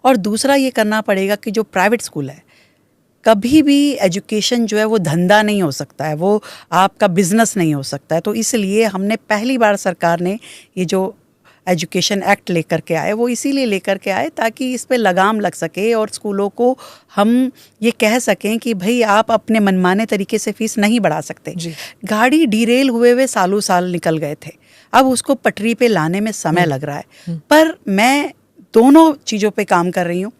और दूसरा ये करना पड़ेगा कि जो प्राइवेट स्कूल है, कभी भी एजुकेशन जो है वो धंधा नहीं हो सकता है, वो आपका बिजनेस नहीं हो सकता है। तो इसलिए हमने पहली बार सरकार ने ये जो एजुकेशन एक्ट लेकर के आए, वो इसीलिए लेकर के आए ताकि इस पे लगाम लग सके और स्कूलों को हम ये कह सकें कि भाई आप अपने मनमाने तरीके से फीस नहीं बढ़ा सकते। गाड़ी डीरेल हुए सालों साल निकल गए थे, अब उसको पटरी पे लाने में समय लग रहा है। पर मैं दोनों चीज़ों पे काम कर रही हूँ।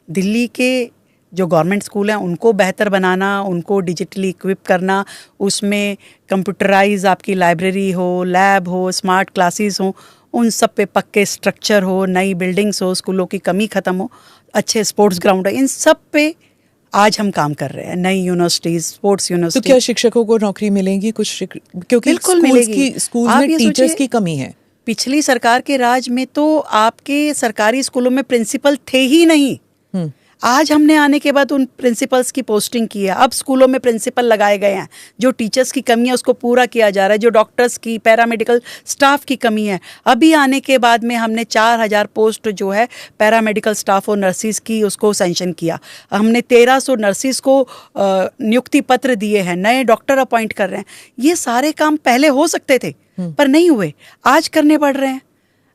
दिल्ली के जो गवर्नमेंट स्कूल हैं उनको बेहतर बनाना, उनको डिजिटली इक्विप करना, उसमें कंप्यूटराइज आपकी लाइब्रेरी हो, लैब हो, स्मार्ट क्लासेस हो, उन सब पे पक्के स्ट्रक्चर हो, नई बिल्डिंग्स हो, स्कूलों की कमी ख़त्म हो, अच्छे स्पोर्ट्स ग्राउंड है, इन सब पे आज हम काम कर रहे हैं। नई यूनिवर्सिटीज, स्पोर्ट्स यूनिवर्सिटी। तो क्या शिक्षकों को नौकरी मिलेंगी कुछ? क्योंकि बिल्कुल मिलेगी। स्कूल में टीचर्स की कमी है। पिछली सरकार के राज में तो आपके सरकारी स्कूलों में प्रिंसिपल थे ही नहीं। आज हमने आने के बाद उन प्रिंसिपल्स की पोस्टिंग की है, अब स्कूलों में प्रिंसिपल लगाए गए हैं, जो टीचर्स की कमी है उसको पूरा किया जा रहा है, जो डॉक्टर्स की, पैरामेडिकल स्टाफ की कमी है, अभी आने के बाद में हमने 4,000 पोस्ट जो है पैरामेडिकल स्टाफ और नर्सिस की उसको सैंक्शन किया। हमने 1,300 नर्सिस को नियुक्ति पत्र दिए हैं, नए डॉक्टर अपॉइंट कर रहे हैं। ये सारे काम पहले हो सकते थे पर नहीं हुए, आज करने पड़ रहे हैं।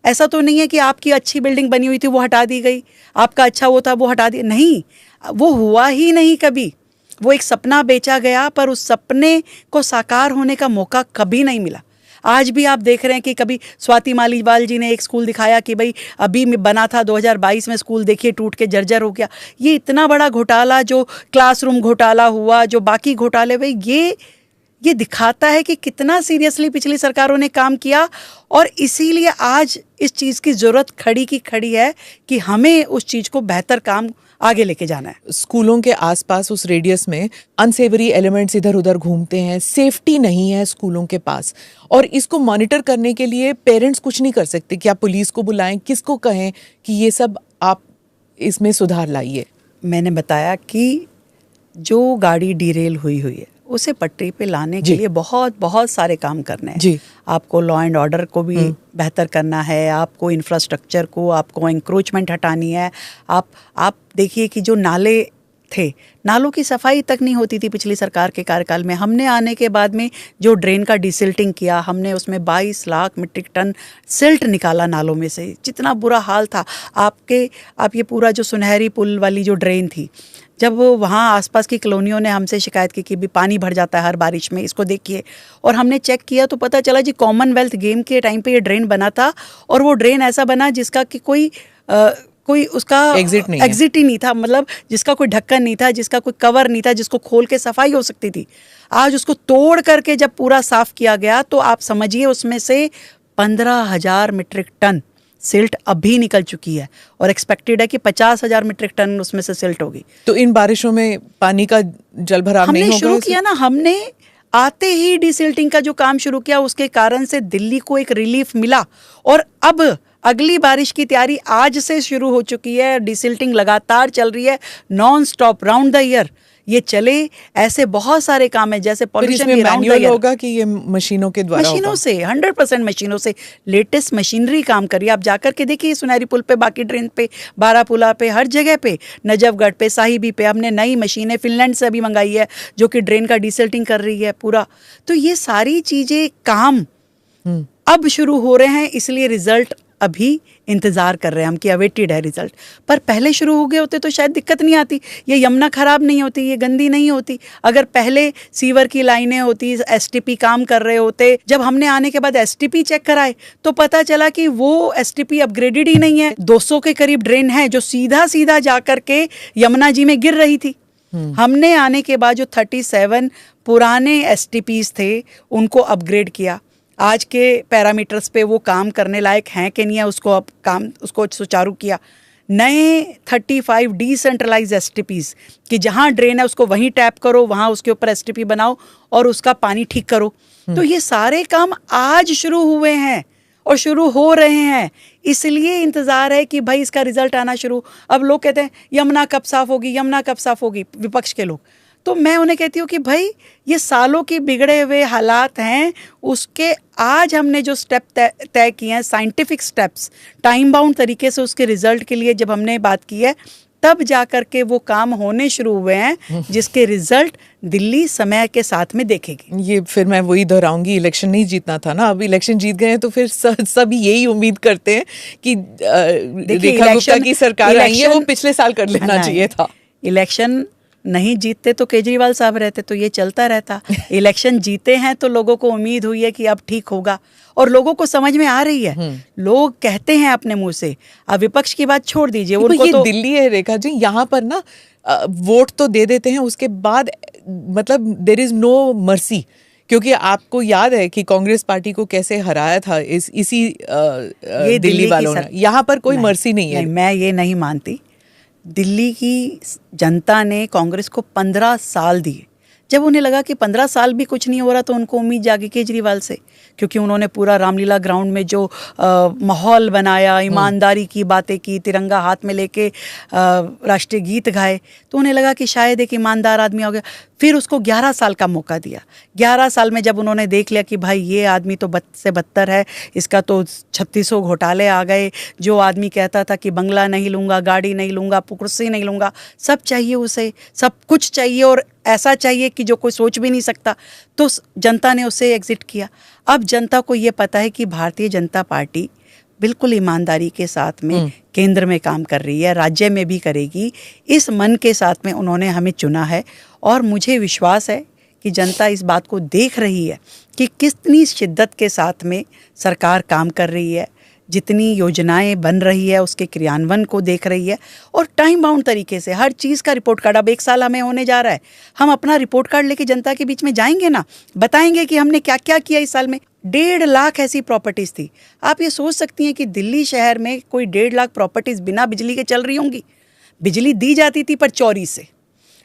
ऐसा तो नहीं है कि आपकी अच्छी बिल्डिंग बनी हुई थी वो हटा दी गई, आपका अच्छा वो था वो हटा दिया, नहीं, वो हुआ ही नहीं कभी। वो एक सपना बेचा गया पर उस सपने को साकार होने का मौका कभी नहीं मिला। आज भी आप देख रहे हैं कि कभी स्वाति मालीवाल जी ने एक स्कूल दिखाया कि भाई अभी बना था 2022 में, स्कूल देखिए टूट के जर्जर हो गया। ये इतना बड़ा घोटाला जो क्लासरूम घोटाला हुआ, जो बाकी घोटाले हुए, ये दिखाता है कि कितना सीरियसली पिछली सरकारों ने काम किया। और इसीलिए आज इस चीज़ की ज़रूरत खड़ी है कि हमें उस चीज़ को बेहतर काम आगे लेके जाना है। स्कूलों के आसपास उस रेडियस में अनसेवरी एलिमेंट्स इधर उधर घूमते हैं, सेफ्टी नहीं है स्कूलों के पास, और इसको मॉनिटर करने के लिए पेरेंट्स कुछ नहीं कर सकते। क्या पुलिस को बुलाएं, किसको कहें कि ये सब आप इसमें सुधार लाइए? मैंने बताया कि जो गाड़ी डिरेल हुई है उसे पटरी पे लाने के लिए बहुत सारे काम करने हैं जी। आपको लॉ एंड ऑर्डर को भी बेहतर करना है, आपको इंफ्रास्ट्रक्चर को, आपको इंक्रोचमेंट हटानी है। आप देखिए कि जो नाले थे, नालों की सफाई तक नहीं होती थी पिछली सरकार के कार्यकाल में। हमने आने के बाद में जो ड्रेन का डिसिल्टिंग किया, हमने उसमें 22 लाख मीट्रिक टन सिल्ट निकाला नालों में से। जितना बुरा हाल था आप ये पूरा जो सुनहरी पुल वाली जो ड्रेन थी, जब वहाँ आसपास की कॉलोनियों ने हमसे शिकायत की कि भी पानी भर जाता है हर बारिश में, इसको देखिए। और हमने चेक किया तो पता चला जी कॉमनवेल्थ गेम के टाइम पे ये ड्रेन बना था, और वो ड्रेन ऐसा बना जिसका कि कोई उसका एग्जिट ही नहीं था, मतलब जिसका कोई ढक्कन नहीं था, जिसका कोई कवर नहीं था, जिसको खोल के सफाई हो सकती थी। आज उसको तोड़ करके जब पूरा साफ किया गया तो आप समझिए उसमें से 15,000 मीट्रिक टन सिल्ट अभी निकल चुकी है, और एक्सपेक्टेड है कि 50,000 मीट्रिक टन उसमें से सिल्ट होगी। तो इन बारिशों में पानी का जलभराव नहीं होगा? हमने शुरू किया ना, हमने आते ही डिसिल्टिंग का जो काम शुरू किया, उसके कारण से दिल्ली को एक रिलीफ मिला। और अब अगली बारिश की तैयारी आज से शुरू हो चुकी है। डिसिल्टिंग लगातार चल रही है, non stop, round the year ये चले। ऐसे बहुत सारे काम है, जैसे पॉल्यूशन भी राउंड द ईयर होगा कि ये मशीनों के द्वारा, मशीनों से 100% मशीनों से, लेटेस्ट मशीनरी काम करिए। आप जाकर के देखिए सुनहरी पुल पे, बाकी ड्रेन पे, बारापुला पे, हर जगह पे, नजफगढ़ पे, साहिबी पे हमने नई मशीनें फिनलैंड से अभी मंगाई है जो कि ड्रेन का डिसिल्टिंग कर रही है पूरा। तो ये सारी चीजें काम अब शुरू हो रहे हैं, इसलिए रिजल्ट अभी इंतज़ार कर रहे हैं हम कि अवेटेड है रिजल्ट। पर पहले शुरू हो गए होते तो शायद दिक्कत नहीं आती, ये यमुना खराब नहीं होती, ये गंदी नहीं होती। अगर पहले सीवर की लाइनें होती, एसटीपी काम कर रहे होते, जब हमने आने के बाद एसटीपी चेक कराए तो पता चला कि वो एसटीपी अपग्रेडेड ही नहीं है। 200 के करीब ड्रेन है जो सीधा जा कर के यमुना जी में गिर रही थी। हमने आने के बाद जो 37 पुराने एसटीपीज थे उनको अपग्रेड किया। आज के पैरामीटर्स पे वो काम करने लायक हैं कि नहीं है, उसको सुचारू किया। नए 35 डिसेंट्रलाइज एसटीपीज कि जहाँ ड्रेन है उसको वहीं टैप करो, वहाँ उसके ऊपर एसटीपी बनाओ और उसका पानी ठीक करो। तो ये सारे काम आज शुरू हुए हैं और शुरू हो रहे हैं, इसलिए इंतज़ार है कि भाई इसका रिजल्ट आना शुरू। अब लोग कहते हैं यमुना कब साफ होगी, यमुना कब साफ होगी, विपक्ष के लोग। तो मैं उन्हें कहती हूँ कि भाई ये सालों के बिगड़े हुए हालात हैं, उसके आज हमने जो स्टेप तय किए हैं, साइंटिफिक स्टेप्स, टाइम बाउंड तरीके से उसके रिजल्ट के लिए जब हमने बात की है, तब जा कर के वो काम होने शुरू हुए हैं जिसके रिजल्ट दिल्ली समय के साथ में देखेगी। ये फिर मैं वही दोहराऊंगी, इलेक्शन नहीं जीतना था ना, अब इलेक्शन जीत गए हैं तो फिर सब यही उम्मीद करते हैं कि रेखा गुप्ता की सरकार आई है, वो पिछले साल कर लेना चाहिए था। इलेक्शन नहीं जीतते तो केजरीवाल साहब रहते तो ये चलता रहता। इलेक्शन जीते हैं तो लोगों को उम्मीद हुई है कि अब ठीक होगा, और लोगों को समझ में आ रही है। लोग कहते हैं अपने मुंह से, अब विपक्ष की बात छोड़ दीजिए, उनको ये तो दिल्ली है रेखा जी, यहाँ पर ना वोट तो दे देते हैं, उसके बाद मतलब देयर इज नो मर्सी। क्योंकि आपको याद है कि कांग्रेस पार्टी को कैसे हराया था इसी दिल्ली वालों ने। यहाँ पर कोई मर्सी नहीं है। मैं ये नहीं मानती। दिल्ली की जनता ने कांग्रेस को 15 साल दिए, जब उन्हें लगा कि 15 साल भी कुछ नहीं हो रहा तो उनको उम्मीद जागी केजरीवाल से, क्योंकि उन्होंने पूरा रामलीला ग्राउंड में जो माहौल बनाया, ईमानदारी की बातें की, तिरंगा हाथ में लेके राष्ट्रीय गीत गाए, तो उन्हें लगा कि शायद एक ईमानदार आदमी हो गया। फिर उसको 11 साल का मौका दिया। 11 साल में जब उन्होंने देख लिया कि भाई ये आदमी तो बद से बदतर है, इसका तो 3600 घोटाले आ गए, जो आदमी कहता था कि बंगला नहीं लूँगा, गाड़ी नहीं लूँगा, कुर्सी नहीं लूँगा, सब चाहिए उसे, सब कुछ चाहिए और ऐसा चाहिए कि जो कोई सोच भी नहीं सकता, तो जनता ने उसे एग्जिट किया। अब जनता को ये पता है कि भारतीय जनता पार्टी बिल्कुल ईमानदारी के साथ में केंद्र में काम कर रही है, राज्य में भी करेगी। इस मन के साथ में उन्होंने हमें चुना है और मुझे विश्वास है कि जनता इस बात को देख रही है कि कितनी शिद्दत के साथ में सरकार काम कर रही है, जितनी योजनाएं बन रही है उसके क्रियान्वयन को देख रही है और टाइम बाउंड तरीके से हर चीज़ का रिपोर्ट कार्ड। अब 1 साल हमें होने जा रहा है, हम अपना रिपोर्ट कार्ड लेके जनता के बीच में जाएंगे ना, बताएंगे कि हमने क्या क्या किया इस साल में। 1.5 लाख ऐसी प्रॉपर्टीज़ थी। आप ये सोच सकती हैं कि दिल्ली शहर में कोई 1.5 लाख प्रॉपर्टीज़ बिना बिजली के चल रही होंगी। बिजली दी जाती थी पर चोरी से।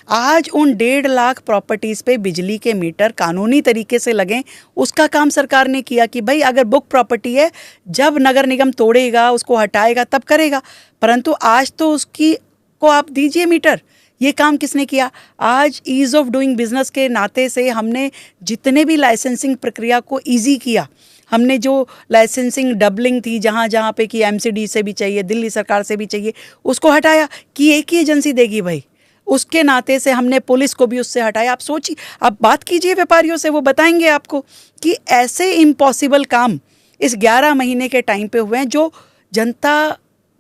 आज उन 1.5 लाख प्रॉपर्टीज़ पे बिजली के मीटर कानूनी तरीके से लगें, उसका काम सरकार ने किया कि भाई अगर बुक प्रॉपर्टी है, जब नगर निगम तोड़ेगा उसको हटाएगा तब करेगा, परंतु आज तो उसकी को आप दीजिए मीटर। ये काम किसने किया? आज ईज़ ऑफ डूइंग बिजनेस के नाते से हमने जितने भी लाइसेंसिंग प्रक्रिया को ईजी किया, हमने जो लाइसेंसिंग डबलिंग थी जहाँ जहाँ पे कि एमसीडी से भी चाहिए, दिल्ली सरकार से भी चाहिए, उसको हटाया कि एक ही एजेंसी देगी भाई। उसके नाते से हमने पुलिस को भी उससे हटाया। आप सोचिए, आप बात कीजिए व्यापारियों से, वो बताएंगे आपको कि ऐसे इम्पॉसिबल काम इस 11 महीने के टाइम पे हुए हैं जो जनता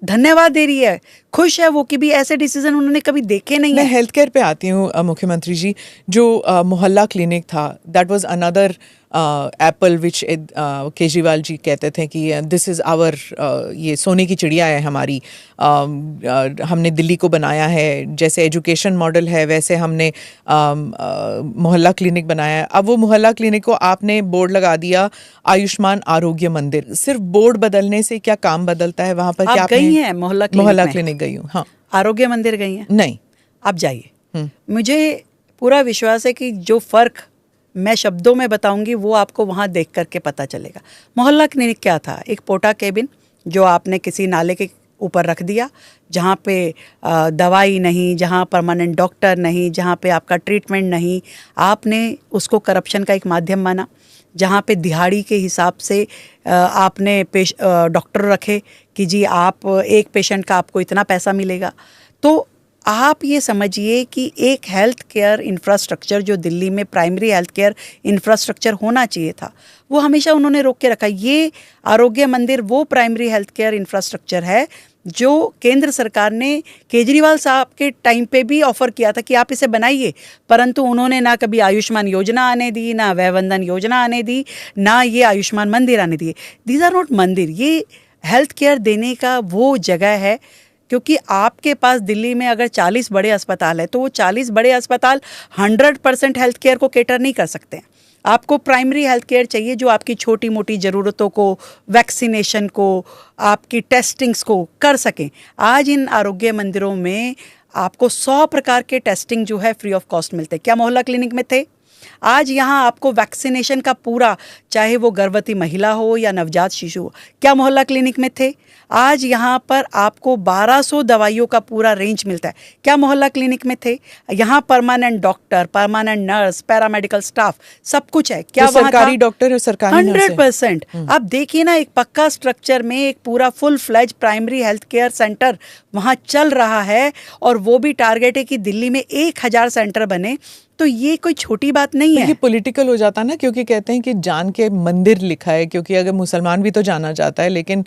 धन्यवाद दे रही है, खुश है वो कि भी ऐसे डिसीजन उन्होंने कभी देखे नहीं है। मैं हेल्थ केयर पे आती हूँ मुख्यमंत्री जी। जो मोहल्ला क्लिनिक था, दैट वाज अनदर एप्पल विच केजरीवाल जी कहते थे कि दिस इज़ आवर, ये सोने की चिड़िया है हमारी, हमने दिल्ली को बनाया है, जैसे एजुकेशन मॉडल है वैसे हमने मोहल्ला क्लिनिक बनाया है। अब वो मोहल्ला क्लिनिक को आपने बोर्ड लगा दिया आयुष्मान आरोग्य मंदिर। सिर्फ बोर्ड बदलने से क्या काम बदलता है वहाँ पर? क्या आप गई हैं मोहल्ला क्लिनिक? गई हूँ, हाँ। आरोग्य मंदिर गई हैं? नहीं। आप जाइए। मुझे पूरा विश्वास है कि जो फ़र्क मैं शब्दों में बताऊंगी वो आपको वहाँ देख करके पता चलेगा। मोहल्ला क्लिनिक क्या था? एक पोटा केबिन जो आपने किसी नाले के ऊपर रख दिया, जहाँ पे दवाई नहीं, जहाँ परमानेंट डॉक्टर नहीं, जहाँ पे आपका ट्रीटमेंट नहीं, आपने उसको करप्शन का एक माध्यम माना। जहाँ पे दिहाड़ी के हिसाब से आपने डॉक्टर रखे कि जी आप एक पेशेंट का आपको इतना पैसा मिलेगा। तो आप ये समझिए कि एक हेल्थ केयर इंफ्रास्ट्रक्चर जो दिल्ली में प्राइमरी हेल्थ केयर इंफ्रास्ट्रक्चर होना चाहिए था, वो हमेशा उन्होंने रोक के रखा। ये आरोग्य मंदिर वो प्राइमरी हेल्थ केयर इंफ्रास्ट्रक्चर है जो केंद्र सरकार ने केजरीवाल साहब के टाइम पे भी ऑफर किया था कि आप इसे बनाइए, परंतु उन्होंने ना कभी आयुष्मान योजना आने दी, ना वयवंदन योजना आने दी, ना ये आयुष्मान मंदिर आने दिए। दीज आर नॉट मंदिर। ये हेल्थ केयर देने का वो जगह है, क्योंकि आपके पास दिल्ली में अगर 40 बड़े अस्पताल है तो वो 40 बड़े अस्पताल 100% हेल्थ केयर को कैटर नहीं कर सकते हैं। आपको प्राइमरी हेल्थ केयर चाहिए जो आपकी छोटी मोटी ज़रूरतों को, वैक्सीनेशन को, आपकी टेस्टिंग्स को कर सकें। आज इन आरोग्य मंदिरों में आपको 100 प्रकार के टेस्टिंग जो है फ्री ऑफ कॉस्ट मिलते हैं। क्या मोहल्ला क्लिनिक में थे? आज यहाँ आपको वैक्सीनेशन का पूरा, चाहे वो गर्भवती महिला हो या नवजात शिशु हो, क्या मोहल्ला क्लिनिक में थे? आज यहाँ पर आपको 1200 दवाइयों का पूरा रेंज मिलता है, क्या मोहल्ला क्लिनिक में थे? यहाँ permanent doctor, permanent nurse, paramedical staff, सब कुछ है। क्या तो सरकारी डॉक्टर और सरकारी 100%। आप देखिए ना, एक पक्का स्ट्रक्चर में एक पूरा full fledge primary health care centre वहाँ चल रहा है, और वो भी टारगेट है कि दिल्ली में 1000 सेंटर बने। तो ये कोई छोटी बात नहीं है। ये पॉलिटिकल हो जाता ना, क्योंकि कहते हैं कि जान के मंदिर लिखा है, क्योंकि अगर मुसलमान भी तो जाना चाहता है लेकिन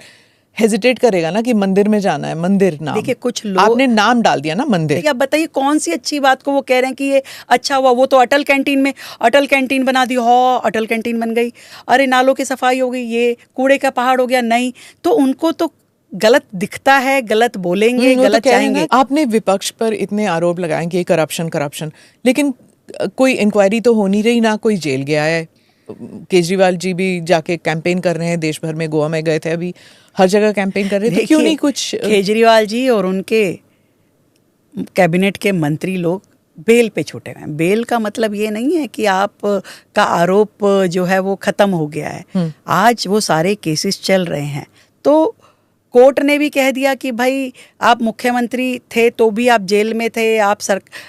हेजिटेट करेगा ना कि मंदिर में जाना है, मंदिर नाम। देखिए कुछ लोग, आपने नाम डाल दिया ना मंदिर। आप बताइए कौन सी अच्छी बात को वो कह रहे हैं कि ये अच्छा हुआ? वो तो अटल कैंटीन में अटल कैंटीन बना दी, हो अटल कैंटीन बन गई, अरे नालों की सफाई हो गई, ये कूड़े का पहाड़ हो गया। नहीं, तो उनको तो गलत दिखता है, गलत बोलेंगे, गलत तो चाहेंगे। आपने विपक्ष पर इतने आरोप लगाए कि करप्शन, लेकिन कोई इंक्वायरी तो हो नहीं रही, ना कोई जेल गया है। केजरीवाल जी भी जाके कैंपेन कर रहे हैं देश भर में, गोवा में गए थे, अभी हर जगह कैंपेन कर रहे थे। क्यों नहीं कुछ? केजरीवाल जी और उनके कैबिनेट के मंत्री लोग बेल पे छूटे हुए हैं। बेल का मतलब ये नहीं है कि आप का आरोप जो है वो खत्म हो गया है। आज वो सारे केसेस चल रहे हैं, तो कोर्ट ने भी कह दिया कि भाई आप मुख्यमंत्री थे तो भी आप जेल में थे, आप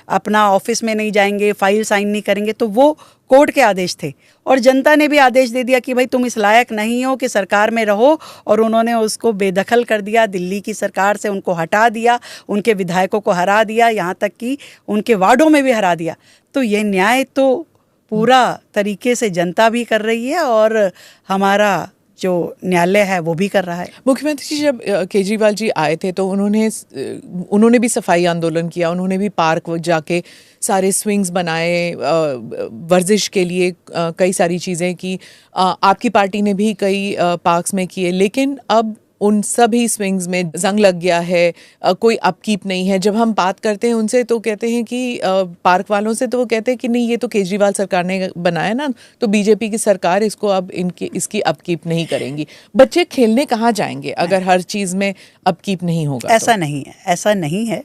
अपना ऑफिस में नहीं जाएंगे, फाइल साइन नहीं करेंगे, तो वो कोर्ट के आदेश थे। और जनता ने भी आदेश दे दिया कि भाई तुम इस लायक नहीं हो कि सरकार में रहो, और उन्होंने उसको बेदखल कर दिया। दिल्ली की सरकार से उनको हटा दिया, उनके विधायकों को हरा दिया, यहाँ तक कि उनके वार्डों में भी हरा दिया। तो ये न्याय तो पूरा तरीके से जनता भी कर रही है और हमारा जो न्यायालय है वो भी कर रहा है। मुख्यमंत्री जी जब केजरीवाल जी आए थे तो उन्होंने भी सफाई आंदोलन किया, उन्होंने भी पार्क जाके सारे स्विंग्स बनाए, वर्जिश के लिए कई सारी चीज़ें की। आपकी पार्टी ने भी कई पार्क्स में किए, लेकिन अब उन सभी स्विंग्स में जंग लग गया है, कोई अपकीप नहीं है। जब हम बात करते हैं उनसे तो कहते हैं कि पार्क वालों से, तो वो कहते हैं कि नहीं, ये तो केजरीवाल सरकार ने बनाया ना, तो बीजेपी की सरकार इसको अब इसकी अपकीप नहीं करेंगी। बच्चे खेलने कहाँ जाएंगे अगर हर चीज़ में अपकीप नहीं होगा? ऐसा नहीं है, ऐसा नहीं है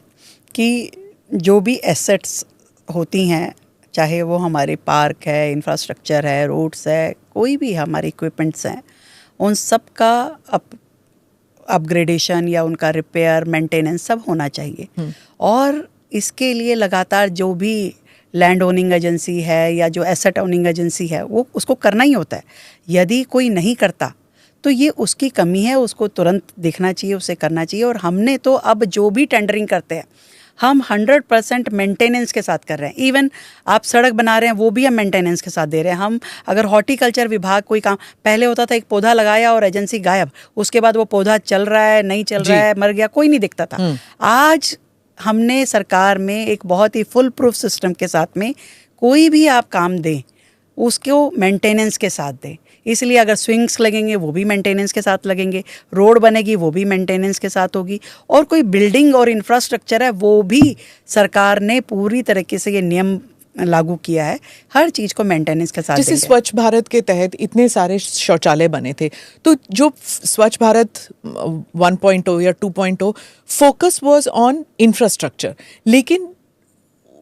कि जो भी एसेट्स होती हैं, चाहे वो हमारे पार्क है, इंफ्रास्ट्रक्चर है, रोड्स है, कोई भी हमारे इक्विपमेंट्स हैं, उन सब का अपग्रेडेशन या उनका रिपेयर, मेंटेनेंस सब होना चाहिए। और इसके लिए लगातार जो भी लैंड ओनिंग एजेंसी है या जो एसेट ओनिंग एजेंसी है वो उसको करना ही होता है। यदि कोई नहीं करता तो ये उसकी कमी है, उसको तुरंत देखना चाहिए, उसे करना चाहिए। और हमने तो अब जो भी टेंडरिंग करते हैं हम 100% मेंटेनेंस के साथ कर रहे हैं। इवन आप सड़क बना रहे हैं वो भी हम मेंटेनेंस के साथ दे रहे हैं। हम अगर हॉर्टिकल्चर विभाग कोई काम, पहले होता था एक पौधा लगाया और एजेंसी गायब, उसके बाद वो पौधा चल रहा है, नहीं चल रहा है, मर गया, कोई नहीं दिखता था। आज हमने सरकार में एक बहुत ही फुल प्रूफ सिस्टम के साथ में कोई भी आप काम दें उसको मेंटेनेंस के साथ दें। इसलिए अगर स्विंग्स लगेंगे वो भी मेंटेनेंस के साथ लगेंगे, रोड बनेगी वो भी मेंटेनेंस के साथ होगी, और कोई बिल्डिंग और इंफ्रास्ट्रक्चर है वो भी सरकार ने पूरी तरीके से ये नियम लागू किया है, हर चीज़ को मेंटेनेंस के साथ। जैसे स्वच्छ भारत के तहत इतने सारे शौचालय बने थे, तो जो स्वच्छ भारत 1.0 या 2.0 फोकस वाज ऑन इंफ्रास्ट्रक्चर, लेकिन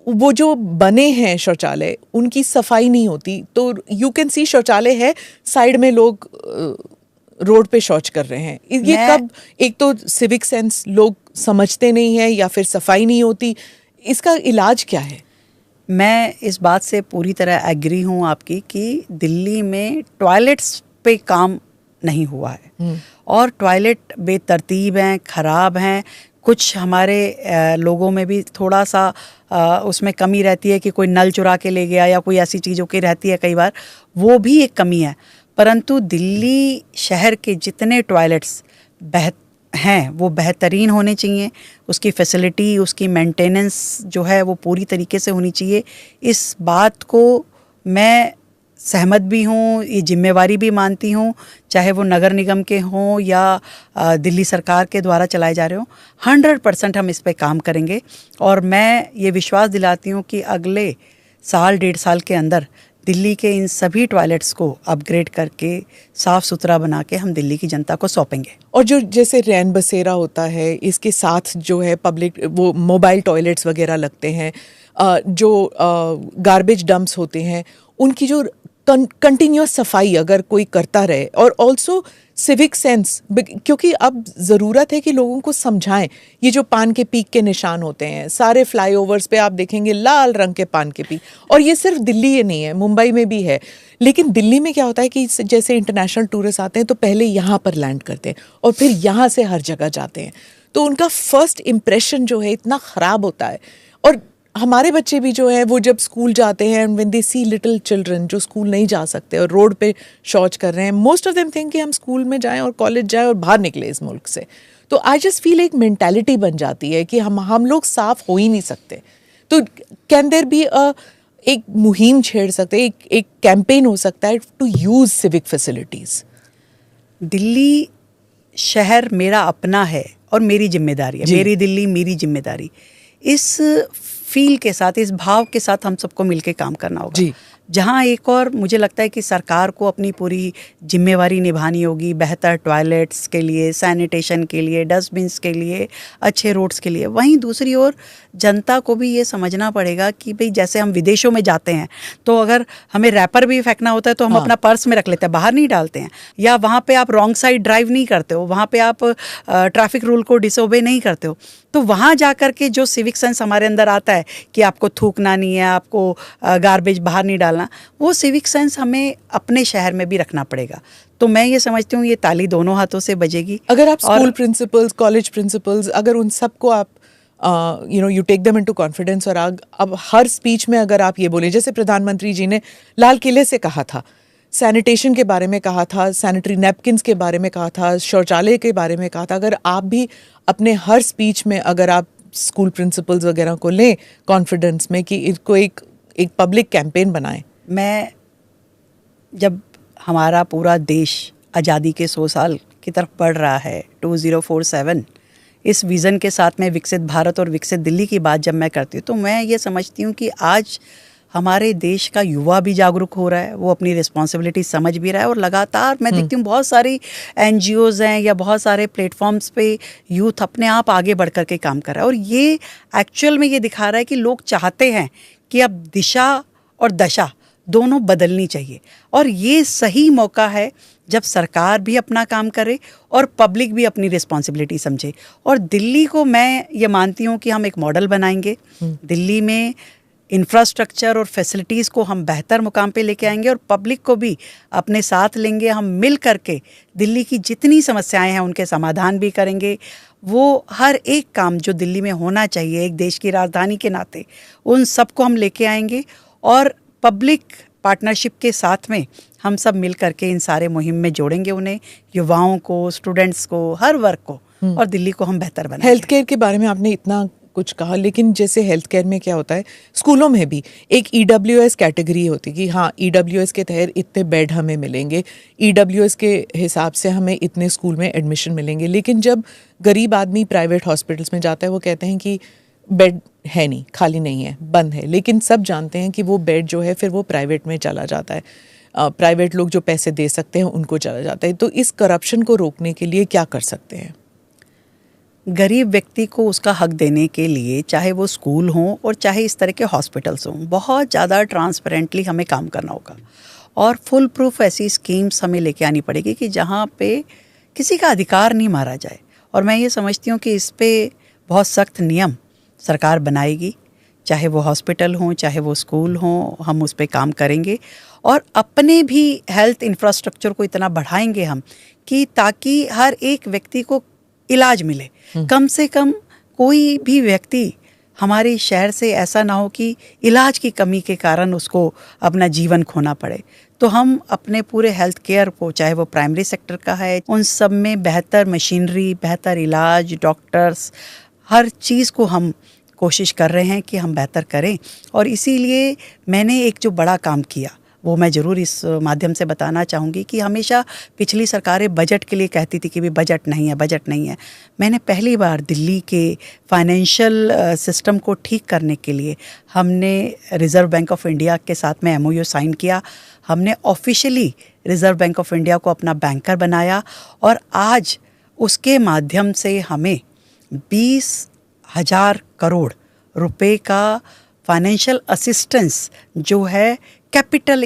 वो जो बने हैं शौचालय उनकी सफाई नहीं होती। तो यू कैन सी शौचालय है, साइड में लोग रोड पे शौच कर रहे हैं। ये कब, एक तो सिविक सेंस लोग समझते नहीं है या फिर सफाई नहीं होती, इसका इलाज क्या है? मैं इस बात से पूरी तरह एग्री हूँ आपकी कि दिल्ली में टॉयलेट्स पे काम नहीं हुआ है और टॉयलेट बेतरतीब हैं, ख़राब हैं। कुछ हमारे लोगों में भी थोड़ा सा उसमें कमी रहती है कि कोई नल चुरा के ले गया या कोई ऐसी चीज़ों की रहती है, कई बार वो भी एक कमी है। परंतु दिल्ली शहर के जितने टॉयलेट्स हैं वो बेहतरीन होने चाहिए, उसकी फैसिलिटी, उसकी मेंटेनेंस जो है वो पूरी तरीके से होनी चाहिए। इस बात को मैं सहमत भी हूँ, ये जिम्मेवारी भी मानती हूँ, चाहे वो नगर निगम के हों या दिल्ली सरकार के द्वारा चलाए जा रहे हों। 100% हम इस पे काम करेंगे और मैं ये विश्वास दिलाती हूँ कि अगले साल 1.5 साल के अंदर दिल्ली के इन सभी टॉयलेट्स को अपग्रेड करके साफ़ सुथरा बना के हम दिल्ली की जनता को सौंपेंगे। और जो जैसे रैन बसेरा होता है, इसके साथ जो है पब्लिक वो मोबाइल टॉयलेट्स वगैरह लगते हैं, जो गार्बेज डंप्स होते हैं, उनकी जो कंटिन्यूस सफाई अगर कोई करता रहे, और ऑल्सो सिविक सेंस, क्योंकि अब ज़रूरत है कि लोगों को समझाएं। ये जो पान के पीक के निशान होते हैं, सारे फ्लाईओवर्स पे आप देखेंगे लाल रंग के पान के पीक, और ये सिर्फ दिल्ली ही नहीं है, मुंबई में भी है। लेकिन दिल्ली में क्या होता है कि जैसे इंटरनेशनल टूरिस्ट आते हैं तो पहले यहाँ पर लैंड करते हैं और फिर यहाँ से हर जगह जाते हैं, तो उनका फर्स्ट इम्प्रेशन जो है इतना ख़राब होता है। और हमारे बच्चे भी जो है वो जब स्कूल जाते हैं, and when they see little children जो स्कूल नहीं जा सकते और रोड पे शौच कर रहे हैं, मोस्ट ऑफ देम थिंक कि हम स्कूल में जाएं और कॉलेज जाएं और बाहर निकले इस मुल्क से। तो आई जस्ट फील एक मेंटालिटी बन जाती है कि हम लोग साफ हो ही नहीं सकते। तो कैन देयर बी एक मुहिम छेड़ सकते हैं, एक कैंपेन हो सकता है to use civic facilities? Delhi शहर मेरा अपना है और मेरी जिम्मेदारी है, मेरी दिल्ली मेरी जिम्मेदारी। इस फील के साथ, इस भाव के साथ हम सबको मिलके काम करना होगा। जहाँ एक और मुझे लगता है कि सरकार को अपनी पूरी जिम्मेवारी निभानी होगी, बेहतर टॉयलेट्स के लिए, सैनिटेशन के लिए, डस्टबिन्स के लिए, अच्छे रोड्स के लिए। वहीं दूसरी ओर जनता को भी ये समझना पड़ेगा कि भाई जैसे हम विदेशों में जाते हैं तो अगर हमें रैपर भी फेंकना होता है तो हम अपना पर्स में रख लेते हैं, बाहर नहीं डालते हैं। या वहाँ पे आप रॉन्ग साइड ड्राइव नहीं करते हो, वहाँ पे आप ट्रैफिक रूल को डिसोबे नहीं करते हो। तो वहाँ जा कर के जो सिविक सेंस हमारे अंदर आता है कि आपको थूकना नहीं है, आपको गार्बेज बाहर नहीं डालना, वो सिविक सेंस हमें अपने शहर में भी रखना पड़ेगा। तो मैं ये समझती हूँ ये ताली दोनों हाथों से बजेगी। अगर आप स्कूल प्रिंसिपल्स, कॉलेज प्रिंसिपल्स, अगर उन सबको आप you take them into confidence, और अब हर स्पीच में अगर आप ये बोले, जैसे प्रधानमंत्री जी ने लाल किले से कहा था, सैनिटेशन के बारे में कहा था, सैनिटरी नैपकिन्स के बारे में कहा था, शौचालय के बारे में कहा था, अगर आप भी अपने हर स्पीच में अगर आप स्कूल प्रिंसिपल्स वगैरह को लें कॉन्फिडेंस में कि इसको एक पब्लिक कैंपेन बनाएं। मैं जब हमारा पूरा देश आज़ादी के 100 साल की तरफ बढ़ रहा है, 2047, इस विज़न के साथ में विकसित भारत और विकसित दिल्ली की बात जब मैं करती हूँ तो मैं ये समझती हूँ कि आज हमारे देश का युवा भी जागरूक हो रहा है, वो अपनी रिस्पॉन्सिबिलिटी समझ भी रहा है। और लगातार मैं देखती हूँ बहुत सारी NGOs हैं या बहुत सारे प्लेटफॉर्म्स पे यूथ अपने आप आगे बढ़ कर के काम कर रहा है। और ये एक्चुअल में ये दिखा रहा है कि लोग चाहते हैं कि अब दिशा और दशा दोनों बदलनी चाहिए। और ये सही मौका है जब सरकार भी अपना काम करे और पब्लिक भी अपनी रिस्पॉन्सिबिलिटी समझे। और दिल्ली को मैं ये मानती हूँ कि हम एक मॉडल बनाएंगे। दिल्ली में इंफ्रास्ट्रक्चर और फैसिलिटीज़ को हम बेहतर मुकाम पे लेके आएंगे और पब्लिक को भी अपने साथ लेंगे। हम मिल करके दिल्ली की जितनी समस्याएं हैं उनके समाधान भी करेंगे। वो हर एक काम जो दिल्ली में होना चाहिए एक देश की राजधानी के नाते, उन सबको हम लेके आएंगे। और पब्लिक पार्टनरशिप के साथ में हम सब मिल करके इन सारे मुहिम में जोड़ेंगे उन्हें, युवाओं को, स्टूडेंट्स को, हर वर्ग को, और दिल्ली को हम बेहतर बनाएंगे। हेल्थ केयर के बारे में आपने इतना कुछ कहा, लेकिन जैसे हेल्थ केयर में क्या होता है, स्कूलों में भी एक EWS कैटेगरी होती है कि हाँ EWS के तहत इतने बेड हमें मिलेंगे, EWS के हिसाब से हमें इतने स्कूल में एडमिशन मिलेंगे। लेकिन जब गरीब आदमी प्राइवेट हॉस्पिटल्स में जाता है वो कहते हैं कि बेड है नहीं, खाली नहीं है, बंद है। लेकिन सब जानते हैं कि वो बेड जो है फिर वो प्राइवेट में चला जाता है, प्राइवेट लोग जो पैसे दे सकते हैं उनको चला जाता है। तो इस करप्शन को रोकने के लिए क्या कर सकते हैं? गरीब व्यक्ति को उसका हक देने के लिए, चाहे वो स्कूल हों और चाहे इस तरह के हॉस्पिटल्स हों, बहुत ज़्यादा ट्रांसपेरेंटली हमें काम करना होगा। और फुल प्रूफ ऐसी स्कीम्स हमें लेके आनी पड़ेगी कि जहाँ पे किसी का अधिकार नहीं मारा जाए। और मैं ये समझती हूँ कि इस पे बहुत सख्त नियम सरकार बनाएगी, चाहे वो हॉस्पिटल हों, चाहे वो स्कूल हों, हम उस पे काम करेंगे। और अपने भी हेल्थ इंफ्रास्ट्रक्चर को इतना बढ़ाएंगे हम कि ताकि हर एक व्यक्ति को इलाज मिले। कम से कम कोई भी व्यक्ति हमारे शहर से ऐसा ना हो कि इलाज की कमी के कारण उसको अपना जीवन खोना पड़े। तो हम अपने पूरे हेल्थ केयर को, चाहे वो प्राइमरी सेक्टर का है, उन सब में बेहतर मशीनरी, बेहतर इलाज, डॉक्टर्स, हर चीज़ को हम कोशिश कर रहे हैं कि हम बेहतर करें। और इसीलिए मैंने एक जो बड़ा काम किया वो मैं ज़रूर इस माध्यम से बताना चाहूँगी कि हमेशा पिछली सरकारें बजट के लिए कहती थी कि भी बजट नहीं है, बजट नहीं है। मैंने पहली बार दिल्ली के फाइनेंशियल सिस्टम को ठीक करने के लिए हमने रिज़र्व बैंक ऑफ इंडिया के साथ में MOU साइन किया। हमने officially reserve bank of India को अपना बैंकर बनाया और आज उसके माध्यम से हमें 20,000 करोड़ रुपए का फाइनेंशियल असिस्टेंस जो है कैपिटल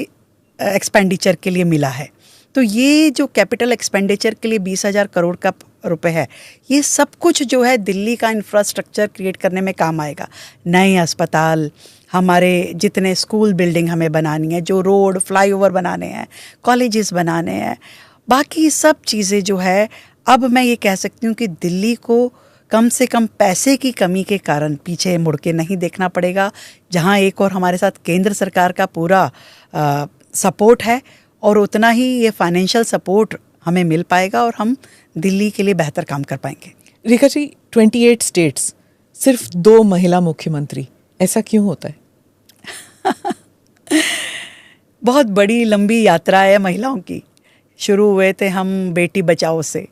एक्सपेंडिचर के लिए मिला है। तो ये जो कैपिटल एक्सपेंडिचर के लिए 20,000 करोड़ का रुपए है, ये सब कुछ जो है दिल्ली का इंफ्रास्ट्रक्चर क्रिएट करने में काम आएगा। नए अस्पताल, हमारे जितने स्कूल बिल्डिंग हमें बनानी है, जो रोड, फ्लाईओवर बनाने हैं, कॉलेजेस बनाने हैं, बाकी सब चीज़ें जो है, अब मैं ये कह सकती हूँ कि दिल्ली को कम से कम पैसे की कमी के कारण पीछे मुड़ के नहीं देखना पड़ेगा। जहाँ एक और हमारे साथ केंद्र सरकार का पूरा सपोर्ट है और उतना ही ये फाइनेंशियल सपोर्ट हमें मिल पाएगा और हम दिल्ली के लिए बेहतर काम कर पाएंगे। रेखा जी, 28 स्टेट्स, सिर्फ 2 महिला मुख्यमंत्री, ऐसा क्यों होता है? बहुत बड़ी लंबी यात्रा है महिलाओं की। शुरू हुए थे हम बेटी बचाओ से,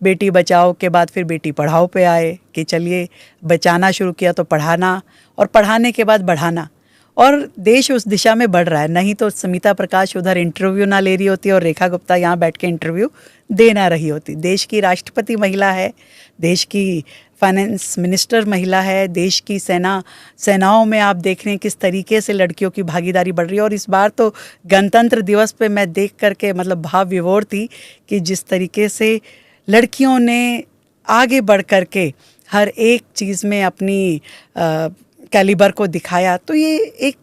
बेटी बचाओ के बाद फिर बेटी पढ़ाओ पे आए कि चलिए बचाना शुरू किया तो पढ़ाना, और पढ़ाने के बाद बढ़ाना, और देश उस दिशा में बढ़ रहा है। नहीं तो स्मिता प्रकाश उधर इंटरव्यू ना ले रही होती और रेखा गुप्ता यहाँ बैठ के इंटरव्यू दे ना रही होती। देश की राष्ट्रपति महिला है, देश की फाइनेंस मिनिस्टर महिला है, देश की सेनाओं में आप देख रहे हैं किस तरीके से लड़कियों की भागीदारी बढ़ रही है। और इस बार तो गणतंत्र दिवस पे मैं देख करके मतलब भाव विभोर थी कि जिस तरीके से लड़कियों ने आगे बढ़ करके हर एक चीज़ में अपनी कैलिबर को दिखाया। तो ये एक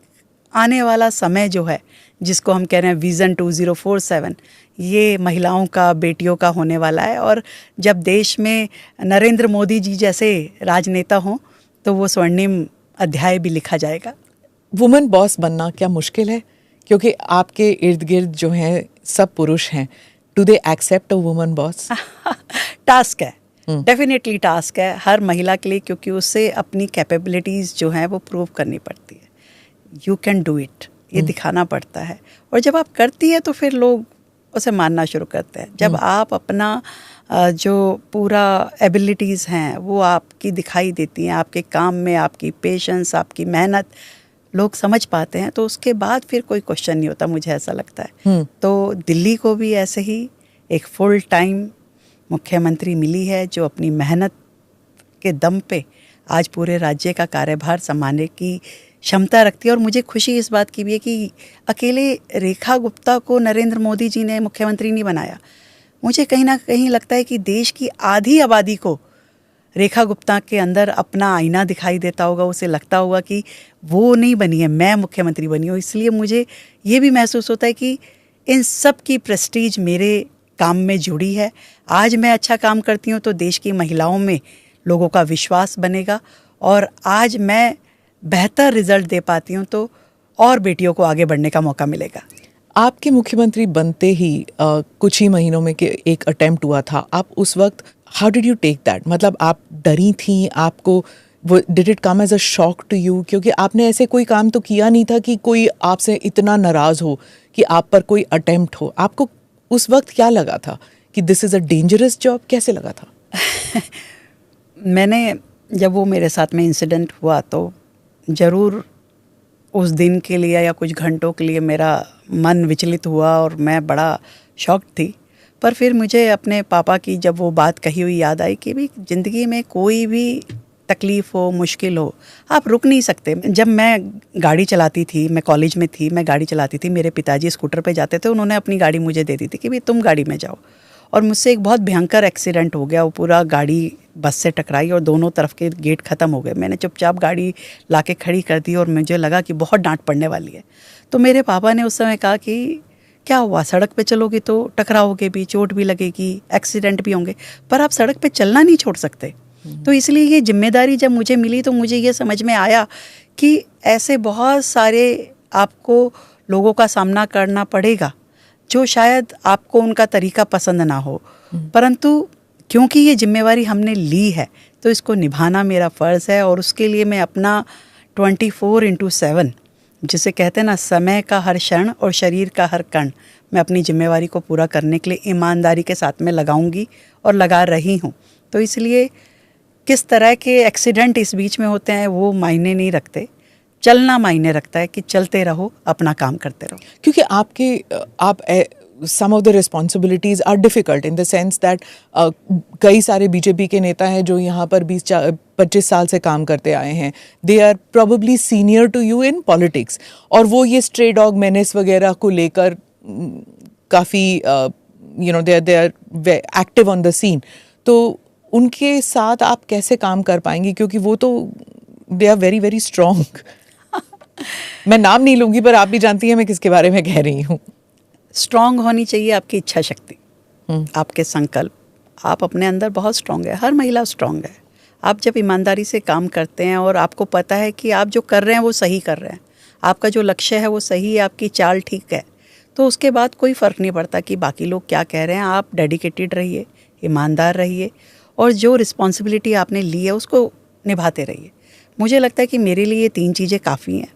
आने वाला समय जो है जिसको हम कह रहे हैं विज़न 2047, ये महिलाओं का, बेटियों का होने वाला है। और जब देश में नरेंद्र मोदी जी जैसे राजनेता हों तो वो स्वर्णिम अध्याय भी लिखा जाएगा। वुमेन बॉस बनना क्या मुश्किल है? क्योंकि आपके इर्द गिर्द जो हैं सब पुरुष हैं। Do they accept a women boss? Task है, डेफिनेटली टास्क है हर महिला के लिए, क्योंकि उससे अपनी कैपेबिलिटीज़ जो हैं वो प्रूव करनी पड़ती है। यू कैन डू इट, ये दिखाना पड़ता है। और जब आप करती है तो फिर लोग उसे मानना शुरू करते हैं। जब आप अपना जो पूरा एबिलिटीज़ हैं वो आपकी दिखाई देती हैं, आपके काम में आपकी पेशेंस, आपकी मेहनत लोग समझ पाते हैं, तो उसके बाद फिर कोई क्वेश्चन नहीं होता, मुझे ऐसा लगता है। तो दिल्ली को भी ऐसे ही एक फुल टाइम मुख्यमंत्री मिली है जो अपनी मेहनत के दम पे आज पूरे राज्य का कार्यभार संभालने की क्षमता रखती है। और मुझे खुशी इस बात की भी है कि अकेले रेखा गुप्ता को नरेंद्र मोदी जी ने मुख्यमंत्री नहीं बनाया। मुझे कहीं ना कहीं लगता है कि देश की आधी आबादी को रेखा गुप्ता के अंदर अपना आईना दिखाई देता होगा, उसे लगता होगा कि वो नहीं बनी है, मैं मुख्यमंत्री बनी हूँ। इसलिए मुझे ये भी महसूस होता है कि इन सब की प्रेस्टीज मेरे काम में जुड़ी है। आज मैं अच्छा काम करती हूँ तो देश की महिलाओं में लोगों का विश्वास बनेगा, और आज मैं बेहतर रिजल्ट दे पाती हूँ तो और बेटियों को आगे बढ़ने का मौका मिलेगा। आपके मुख्यमंत्री बनते ही कुछ ही महीनों में एक अटेम्प्ट हुआ था। आप उस वक्त how did you take that? मतलब आप डरी थी? आपको वो did it come as a shock to you? क्योंकि आपने ऐसे कोई काम तो किया नहीं था कि कोई आपसे इतना नाराज़ हो कि आप पर कोई अटेम्प्ट हो। आपको उस वक्त क्या लगा था कि this is a dangerous job? कैसे लगा था? मैंने जब वो मेरे साथ में इंसिडेंट हुआ तो ज़रूर उस दिन के लिए या कुछ घंटों के लिए मेरा मन विचलित हुआ और मैं बड़ा शॉक थी। पर फिर मुझे अपने पापा की जब वो बात कही हुई याद आई कि भी ज़िंदगी में कोई भी तकलीफ़ हो, मुश्किल हो, आप रुक नहीं सकते। जब मैं गाड़ी चलाती थी, मैं कॉलेज में थी, मैं गाड़ी चलाती थी, मेरे पिताजी स्कूटर पे जाते थे, उन्होंने अपनी गाड़ी मुझे दे दी थी कि भाई तुम गाड़ी में जाओ। और मुझसे एक बहुत भयंकर एक्सीडेंट हो गया, वो पूरा गाड़ी बस से टकराई और दोनों तरफ के गेट ख़त्म हो गए। मैंने चुपचाप गाड़ी लाके खड़ी कर दी और मुझे लगा कि बहुत डांट पड़ने वाली है। तो मेरे पापा ने उस समय कहा कि क्या हुआ, सड़क पे चलोगे तो टकराओगे भी, चोट भी लगेगी, एक्सीडेंट भी होंगे, पर आप सड़क पे चलना नहीं छोड़ सकते। तो इसलिए ये जिम्मेदारी जब मुझे मिली तो मुझे ये समझ में आया कि ऐसे बहुत सारे आपको लोगों का सामना करना पड़ेगा जो शायद आपको उनका तरीका पसंद ना हो, परंतु क्योंकि ये जिम्मेवारी हमने ली है तो इसको निभाना मेरा फ़र्ज़ है। और उसके लिए मैं अपना 24/7, जिसे कहते हैं ना, समय का हर क्षण और शरीर का हर कण, मैं अपनी जिम्मेवारी को पूरा करने के लिए ईमानदारी के साथ में लगाऊंगी और लगा रही हूँ। तो इसलिए किस तरह के एक्सीडेंट इस बीच में होते हैं वो मायने नहीं रखते, चलना मायने रखता है कि चलते रहो, अपना काम करते रहो। क्योंकि आप some of the responsibilities are difficult in the sense that कई सारे बीजेपी के नेता हैं जो यहाँ पर 20-25 साल से काम करते आए हैं। They are probably senior to you in politics, और वो ये stray dog menace वगैरह को लेकर काफ़ी they are active on the scene। तो उनके साथ आप कैसे काम कर पाएंगी? क्योंकि वो तो they are very very strong। मैं नाम नहीं लूँगी पर आप भी जानती हैं मैं किसके बारे में कह रही हूँ। स्ट्रांग होनी चाहिए आपकी इच्छा शक्ति, आपके संकल्प। आप अपने अंदर बहुत स्ट्रांग है, हर महिला स्ट्रांग है। आप जब ईमानदारी से काम करते हैं और आपको पता है कि आप जो कर रहे हैं वो सही कर रहे हैं, आपका जो लक्ष्य है वो सही है, आपकी चाल ठीक है, तो उसके बाद कोई फ़र्क नहीं पड़ता कि बाकी लोग क्या कह रहे हैं। आप डेडिकेटेड रहिए, ईमानदार रहिए और जो रिस्पॉन्सिबिलिटी आपने ली है उसको निभाते रहिए। मुझे लगता है कि मेरे लिए ये 3 चीज़ें काफ़ी हैं,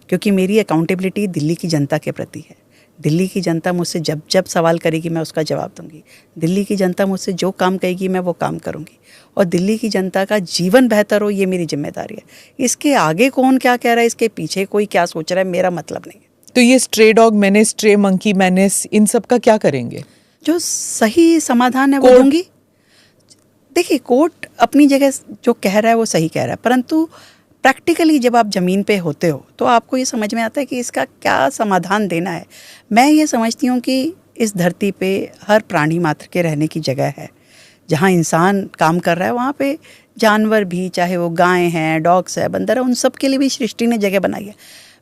क्योंकि मेरी अकाउंटेबिलिटी दिल्ली की जनता के प्रति है, दिल्ली की जनता मुझसे जब जब सवाल करेगी मैं उसका जवाब दूंगी। दिल्ली की जनता मुझसे जो काम कहेगी मैं वो काम करूंगी, और दिल्ली की जनता का जीवन बेहतर हो ये मेरी जिम्मेदारी है। इसके आगे कौन क्या कह रहा है, इसके पीछे कोई क्या सोच रहा है, मेरा मतलब नहीं है। तो ये stray dog menace, stray monkey menace, इन सब का क्या करेंगे? जो सही समाधान है वो दूंगी। देखिए, कोर्ट अपनी जगह जो कह रहा है वो सही कह रहा है, परंतु प्रैक्टिकली जब आप ज़मीन पे होते हो तो आपको ये समझ में आता है कि इसका क्या समाधान देना है। मैं ये समझती हूँ कि इस धरती पे हर प्राणी मात्र के रहने की जगह है। जहाँ इंसान काम कर रहा है वहाँ पे जानवर भी, चाहे वो गाय हैं, डॉग्स है, बंदर है, उन सब के लिए भी सृष्टि ने जगह बनाई है।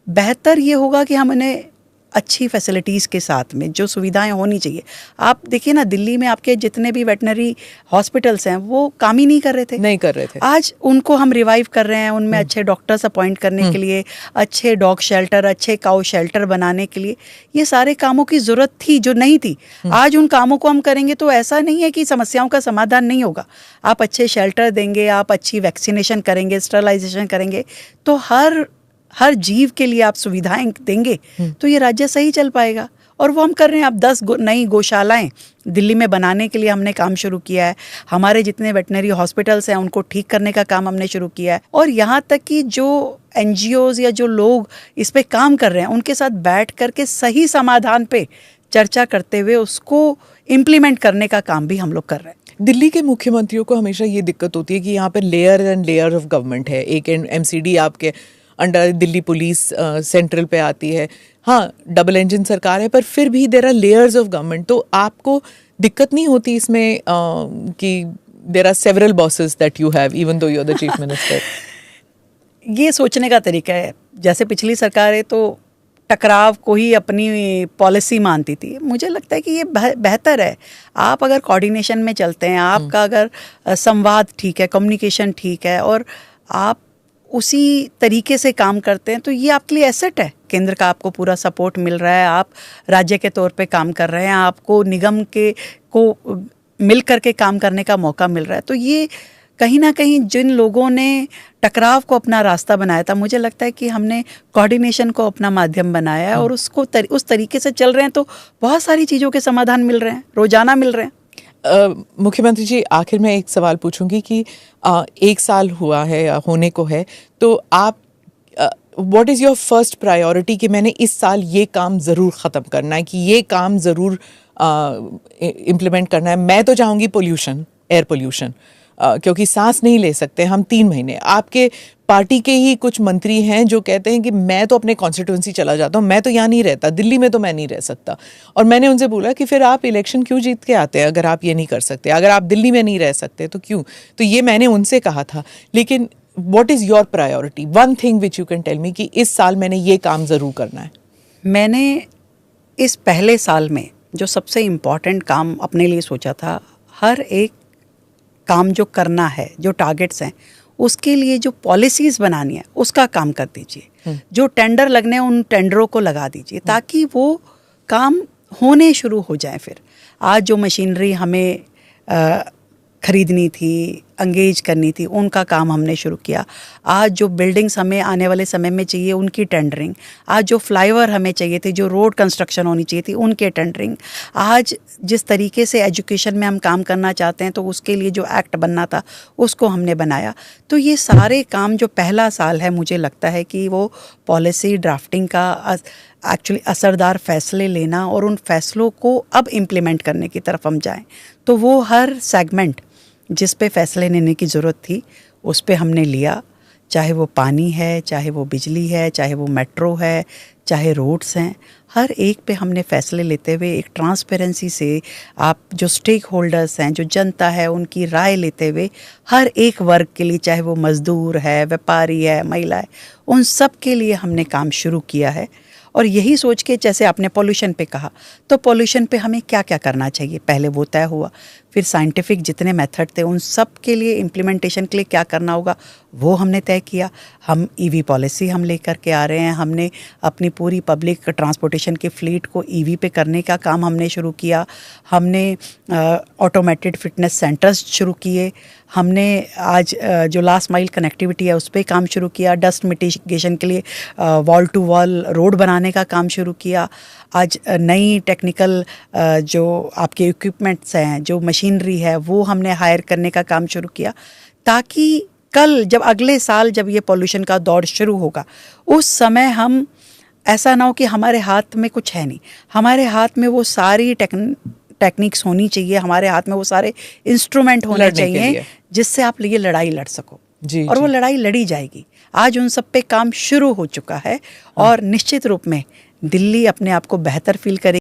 बेहतर ये होगा कि हम उन्हें अच्छी फैसिलिटीज़ के साथ में जो सुविधाएं होनी चाहिए। आप देखिए ना, दिल्ली में आपके जितने भी वेटनरी हॉस्पिटल्स हैं वो काम ही नहीं कर रहे थे। आज उनको हम रिवाइव कर रहे हैं, उनमें अच्छे डॉक्टर्स अपॉइंट करने के लिए, अच्छे डॉग शेल्टर, अच्छे काउ शेल्टर बनाने के लिए। ये सारे कामों की ज़रूरत थी जो नहीं थी। आज उन कामों को हम करेंगे तो ऐसा नहीं है कि समस्याओं का समाधान नहीं होगा। आप अच्छे शेल्टर देंगे, आप अच्छी वैक्सीनेशन करेंगे, स्टरलाइजेशन करेंगे, तो हर जीव के लिए आप सुविधाएं देंगे तो ये राज्य सही चल पाएगा। और वो हम कर रहे हैं। अब 10 नई गौशालाएं दिल्ली में बनाने के लिए हमने काम शुरू किया है। हमारे जितने वेटनरी हॉस्पिटल्स हैं उनको ठीक करने का काम हमने शुरू किया है। और यहाँ तक कि जो NGOs या जो लोग इस पे काम कर रहे हैं उनके साथ बैठ करके सही समाधान पे चर्चा करते हुए उसको इम्प्लीमेंट करने का काम भी हम लोग कर रहे हैं। दिल्ली के मुख्यमंत्रियों को हमेशा ये दिक्कत होती है कि यहाँ पर layer and layer of government है। एक MCD आपके अंडर दिल्ली पुलिस सेंट्रल पे आती है, हाँ डबल इंजन सरकार है, पर फिर भी there are layers of government. तो आपको दिक्कत नहीं होती इसमें कि there are several bosses that you have even though you are the chief minister? ये सोचने का तरीका है। जैसे पिछली सरकार है तो टकराव को ही अपनी पॉलिसी मानती थी। मुझे लगता है कि ये बेहतर है। आप अगर कोऑर्डिनेशन में चलते हैं, आपका अगर संवाद ठीक है, कम्युनिकेशन ठीक है, और आप उसी तरीके से काम करते हैं तो ये आपके लिए एसेट है। केंद्र का आपको पूरा सपोर्ट मिल रहा है, आप राज्य के तौर पे काम कर रहे हैं, आपको निगम को मिल करके काम करने का मौका मिल रहा है। तो ये कहीं ना कहीं जिन लोगों ने टकराव को अपना रास्ता बनाया था, मुझे लगता है कि हमने कोऑर्डिनेशन को अपना माध्यम बनाया है और उसको उस तरीके से चल रहे हैं तो बहुत सारी चीज़ों के समाधान मिल रहे हैं, रोजाना मिल रहे हैं। मुख्यमंत्री जी, आखिर में एक सवाल पूछूंगी कि 1 साल हुआ है या होने को है, तो आप what is your first priority कि मैंने इस साल ये काम ज़रूर ख़त्म करना है, कि ये काम ज़रूर इम्प्लीमेंट करना है? मैं तो चाहूँगी पोल्यूशन, एयर पोल्यूशन, क्योंकि सांस नहीं ले सकते हम 3 महीने। आपके पार्टी के ही कुछ मंत्री हैं जो कहते हैं कि मैं तो अपने कॉन्स्टिट्यूंसी चला जाता हूँ, मैं तो यहाँ नहीं रहता, दिल्ली में तो मैं नहीं रह सकता। और मैंने उनसे बोला कि फिर आप इलेक्शन क्यों जीत के आते हैं अगर आप ये नहीं कर सकते, अगर आप दिल्ली में नहीं रह सकते तो क्यों? तो ये मैंने उनसे कहा था। लेकिन what is your priority, one thing which you can tell me कि इस साल मैंने ये काम ज़रूर करना है? मैंने इस पहले साल में जो सबसे इम्पॉर्टेंट काम अपने लिए सोचा था, हर एक काम जो करना है, जो टारगेट्स हैं, उसके लिए जो पॉलिसीज़ बनानी है उसका काम कर दीजिए। जो टेंडर लगने हैं उन टेंडरों को लगा दीजिए ताकि वो काम होने शुरू हो जाए। फिर आज जो मशीनरी हमें खरीदनी थी, एंगेज करनी थी, उनका काम हमने शुरू किया। आज जो बिल्डिंग्स हमें आने वाले समय में चाहिए उनकी टेंडरिंग, आज जो फ्लाईओवर हमें चाहिए थे, जो रोड कंस्ट्रक्शन होनी चाहिए थी, उनके टेंडरिंग, आज जिस तरीके से एजुकेशन में हम काम करना चाहते हैं तो उसके लिए जो एक्ट बनना था उसको हमने बनाया। तो ये सारे काम जो पहला साल है, मुझे लगता है कि वो पॉलिसी ड्राफ्टिंग का, एक्चुअली असरदार फैसले लेना और उन फैसलों को अब इम्प्लीमेंट करने की तरफ हम जाएं। तो वो हर सेगमेंट जिस पे फैसले लेने की ज़रूरत थी उस पे हमने लिया, चाहे वो पानी है, चाहे वो बिजली है, चाहे वो मेट्रो है, चाहे रोड्स हैं, हर एक पे हमने फैसले लेते हुए एक ट्रांसपेरेंसी से, आप जो स्टेक होल्डर्स हैं, जो जनता है, उनकी राय लेते हुए हर एक वर्ग के लिए, चाहे वो मज़दूर है, व्यापारी है, महिला है, उन सब के लिए हमने काम शुरू किया है। और यही सोच के, जैसे आपने पॉल्यूशन पे कहा, तो पॉल्यूशन पे हमें क्या क्या करना चाहिए, पहले वो तय हुआ। फिर साइंटिफिक जितने मेथड थे उन सब के लिए इम्प्लीमेंटेशन के लिए क्या करना होगा वो हमने तय किया। हम ईवी पॉलिसी हम लेकर के आ रहे हैं। हमने अपनी पूरी पब्लिक ट्रांसपोर्टेशन की फ्लीट को ईवी पे करने का काम हमने शुरू किया। हमने ऑटोमेटेड फिटनेस सेंटर्स शुरू किए। हमने आज जो लास्ट माइल कनेक्टिविटी है उस पर काम शुरू किया। डस्ट मिटिगेशन के लिए वॉल टू वॉल रोड बनाने का काम शुरू किया। आज नई टेक्निकल जो आपके इक्विपमेंट्स हैं, जो मशीनरी है, वो हमने हायर करने का काम शुरू किया, ताकि कल जब अगले साल जब ये पॉल्यूशन का दौर शुरू होगा उस समय हम ऐसा ना हो कि हमारे हाथ में कुछ है नहीं, हमारे हाथ में वो सारी टेक्निक्स होनी चाहिए, हमारे हाथ में वो सारे इंस्ट्रूमेंट होने चाहिए जिससे आप ये लड़ाई लड़ सको। और वो लड़ाई लड़ी जाएगी। आज उन सब पे काम शुरू हो चुका है और निश्चित रूप में दिल्ली अपने आप को बेहतर फील करेगी।